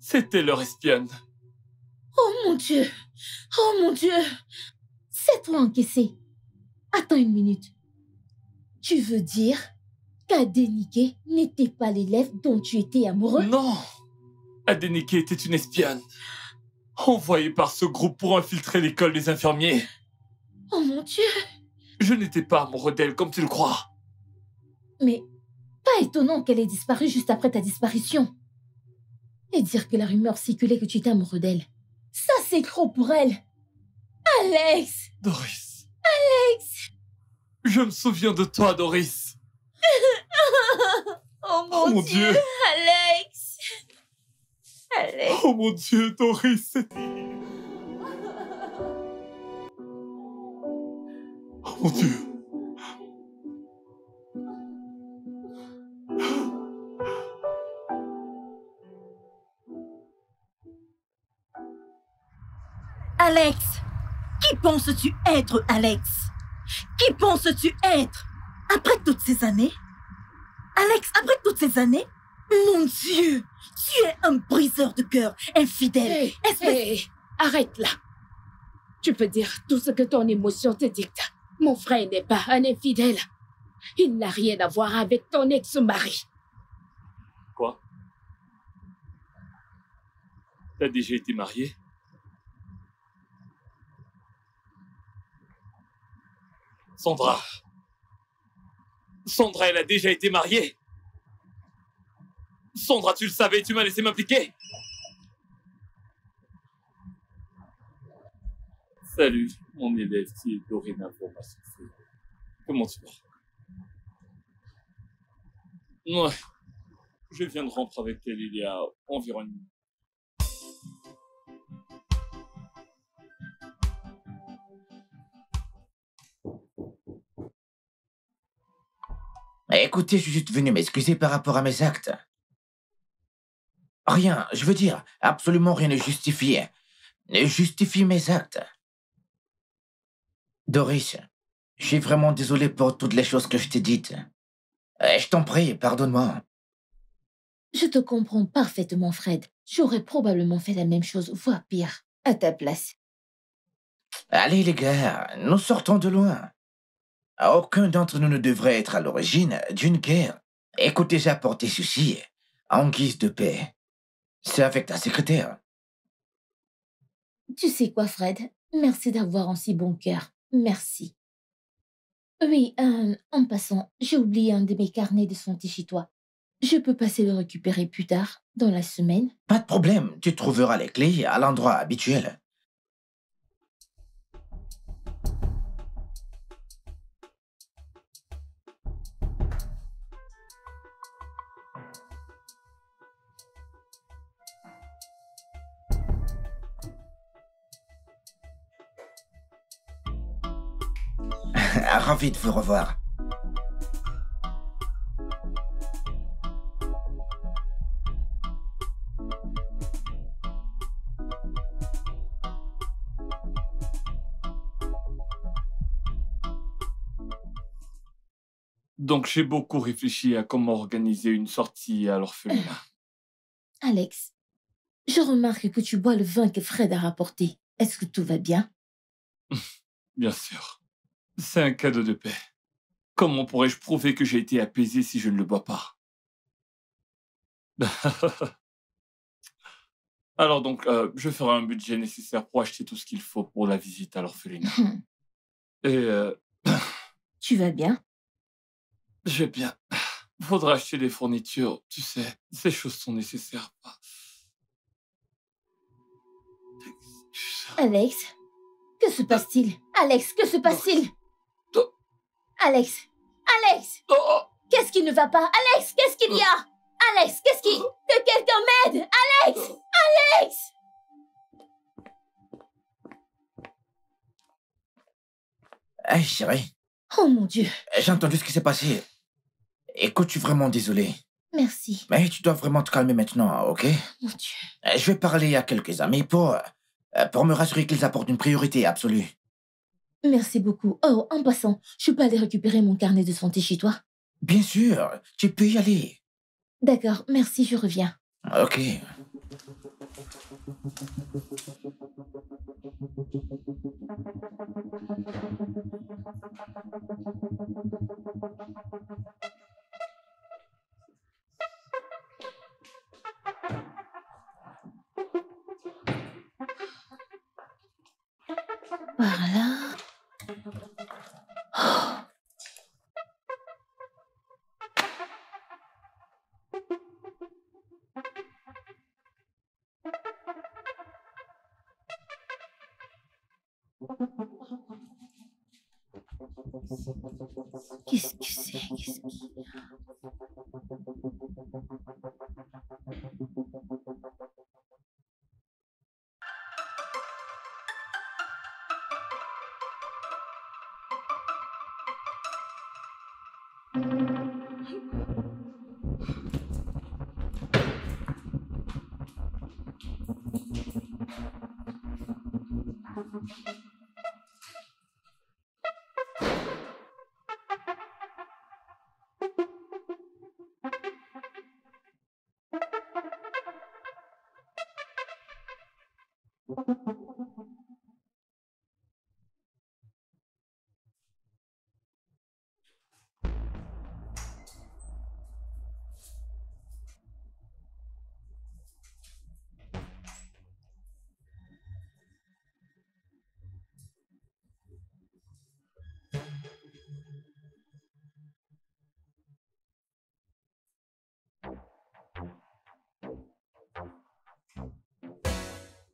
C'était leur espionne. Oh mon Dieu! Oh mon Dieu! C'est toi encaissé. Attends une minute. Tu veux dire qu'Adenike n'était pas l'élève dont tu étais amoureux? Non! Adenike était une espionne, envoyée par ce groupe pour infiltrer l'école des infirmiers. Oh mon Dieu! Je n'étais pas amoureux d'elle comme tu le crois. Mais pas étonnant qu'elle ait disparu juste après ta disparition. Et dire que la rumeur circulait que tu étais amoureux d'elle. Ça, c'est trop pour elle. Alex! Doris. Alex! Je me souviens de toi, Doris. Oh mon Dieu! Alex! Alex! Oh mon Dieu, Doris, oh mon Dieu. Alex! Qui penses-tu être, Alex? Qui penses-tu être? Après toutes ces années? Alex, après toutes ces années? Mon Dieu! Tu es un briseur de cœur, infidèle. Hé, arrête là. Tu peux dire tout ce que ton émotion te dicte. Mon frère n'est pas un infidèle. Il n'a rien à voir avec ton ex-mari. Quoi? T'as déjà été marié? Sandra. Sandra, elle a déjà été mariée. Sandra, tu le savais, tu m'as laissé m'impliquer. Salut, mon élève qui est dorénavant ma souffrance. Comment tu vas? Ouais, je viens de rentrer avec elle il y a environ une minute. Écoutez, je suis juste venu m'excuser par rapport à mes actes. Rien, je veux dire, absolument rien ne justifie mes actes. Doris, je suis vraiment désolé pour toutes les choses que je t'ai dites. Je t'en prie, pardonne-moi. Je te comprends parfaitement, Fred. J'aurais probablement fait la même chose, voire pire, à ta place. Allez les gars, nous sortons de loin. Aucun d'entre nous ne devrait être à l'origine d'une guerre. Écoutez, j'ai apporté ceci en guise de paix. C'est avec ta secrétaire. Tu sais quoi, Fred? Merci d'avoir un si bon cœur. Merci. Oui, en passant, j'ai oublié un de mes carnets de santé chez toi. Je peux passer le récupérer plus tard, dans la semaine? Pas de problème, tu trouveras les clés à l'endroit habituel. Ravi de vous revoir. Donc j'ai beaucoup réfléchi à comment organiser une sortie à l'orphelinat. Alex, je remarque que tu bois le vin que Fred a rapporté. Est-ce que tout va bien? Bien sûr. C'est un cadeau de paix. Comment pourrais-je prouver que j'ai été apaisé si je ne le bois pas? Alors donc, je ferai un budget nécessaire pour acheter tout ce qu'il faut pour la visite à l'orphelinat. Et Tu vas bien? je vais bien. Faudra acheter des fournitures. Tu sais, ces choses sont nécessaires. Alex, que se passe-t-il? Alex, que se passe-t-il? Alex, Alex, qu'est-ce qui ne va pas? Alex, qu'est-ce qu'il y a? Alex, qu'est-ce qui... Que quelqu'un m'aide! Alex! Alex! Hey, chérie. Oh mon Dieu. J'ai entendu ce qui s'est passé. Écoute, je suis vraiment désolé. Merci. Mais tu dois vraiment te calmer maintenant, ok? Mon Dieu. Je vais parler à quelques amis pour me rassurer qu'ils apportent une priorité absolue. Merci beaucoup. Oh, en passant, je peux aller récupérer mon carnet de santé chez toi? Bien sûr, tu peux y aller. D'accord, merci, je reviens. Ok. Qu'est-ce que c'est?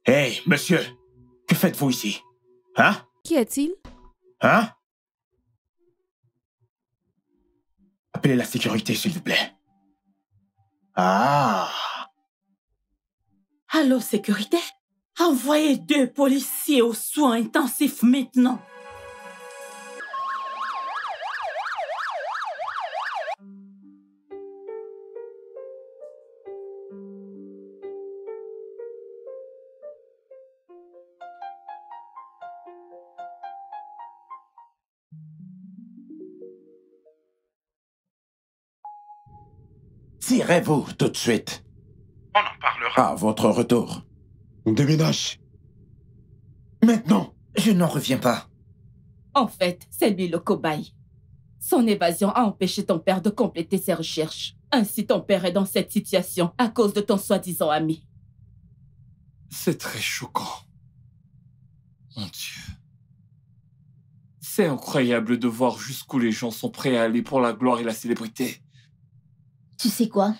Hey, monsieur, que faites-vous ici? Hein? Qui est-il? Hein? Appelez la sécurité, s'il vous plaît. Ah! Allô, sécurité? Envoyez 2 policiers aux soins intensifs maintenant. Tirez-vous tout de suite. On en parlera. À votre retour. On déménage. Maintenant. Je n'en reviens pas. En fait, c'est lui le cobaye. Son évasion a empêché ton père de compléter ses recherches. Ainsi, ton père est dans cette situation à cause de ton soi-disant ami. C'est très choquant. Mon Dieu. C'est incroyable de voir jusqu'où les gens sont prêts à aller pour la gloire et la célébrité. Tu sais quoi?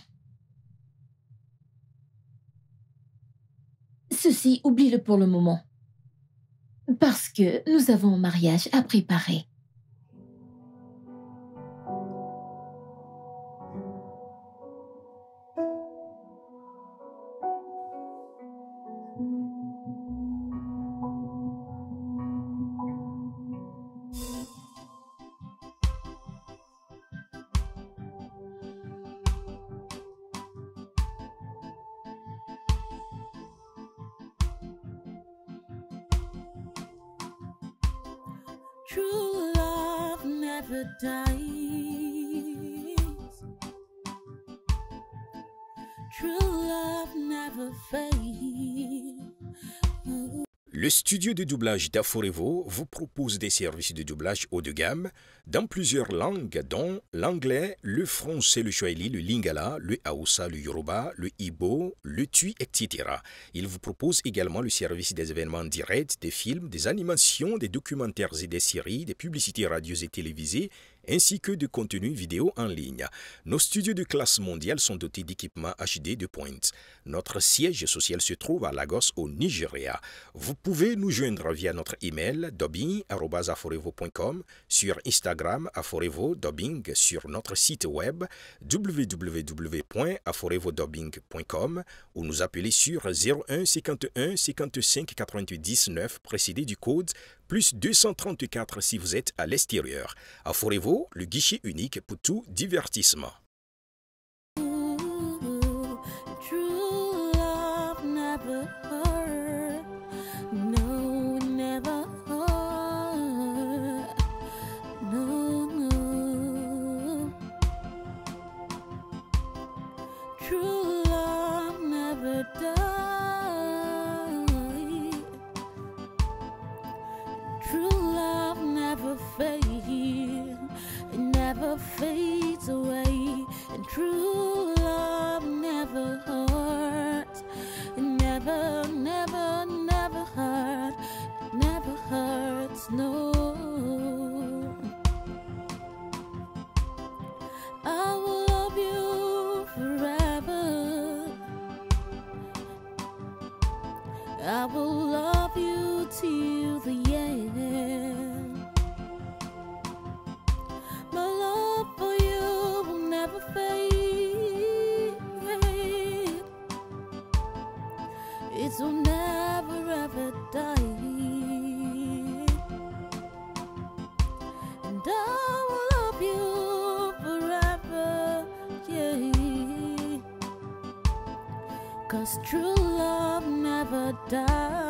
Ceci, oublie-le pour le moment. Parce que nous avons un mariage à préparer. True love never dies. True love never fades. Le studio de doublage d'Aforevo vous propose des services de doublage haut de gamme dans plusieurs langues, dont l'anglais, le français, le swahili, le lingala, le hausa, le yoruba, le igbo, le tui, etc. Il vous propose également le service des événements directs, des films, des animations, des documentaires et des séries, des publicités radios et télévisées, ainsi que de contenus vidéo en ligne. Nos studios de classe mondiale sont dotés d'équipements HD de pointe. Notre siège social se trouve à Lagos, au Nigeria. Vous pouvez nous joindre via notre email dubbing@aforevo.com, sur Instagram aforevo-dubbing, sur notre site web www.aforevodubbing.com ou nous appeler sur 01 51 55 88 19 précédé du code plus 234 si vous êtes à l'extérieur. Aforevo, le guichet unique pour tout divertissement. True love never hurt. No, never hurt. No, no. True love never dies. True love never fades. It never fades away. And true love never hurts. It never, never, never hurt. It never hurts, no. I will love you forever. I will love you till the end. it will never ever die. And I will love you forever, yeah. 'Cause true love never dies.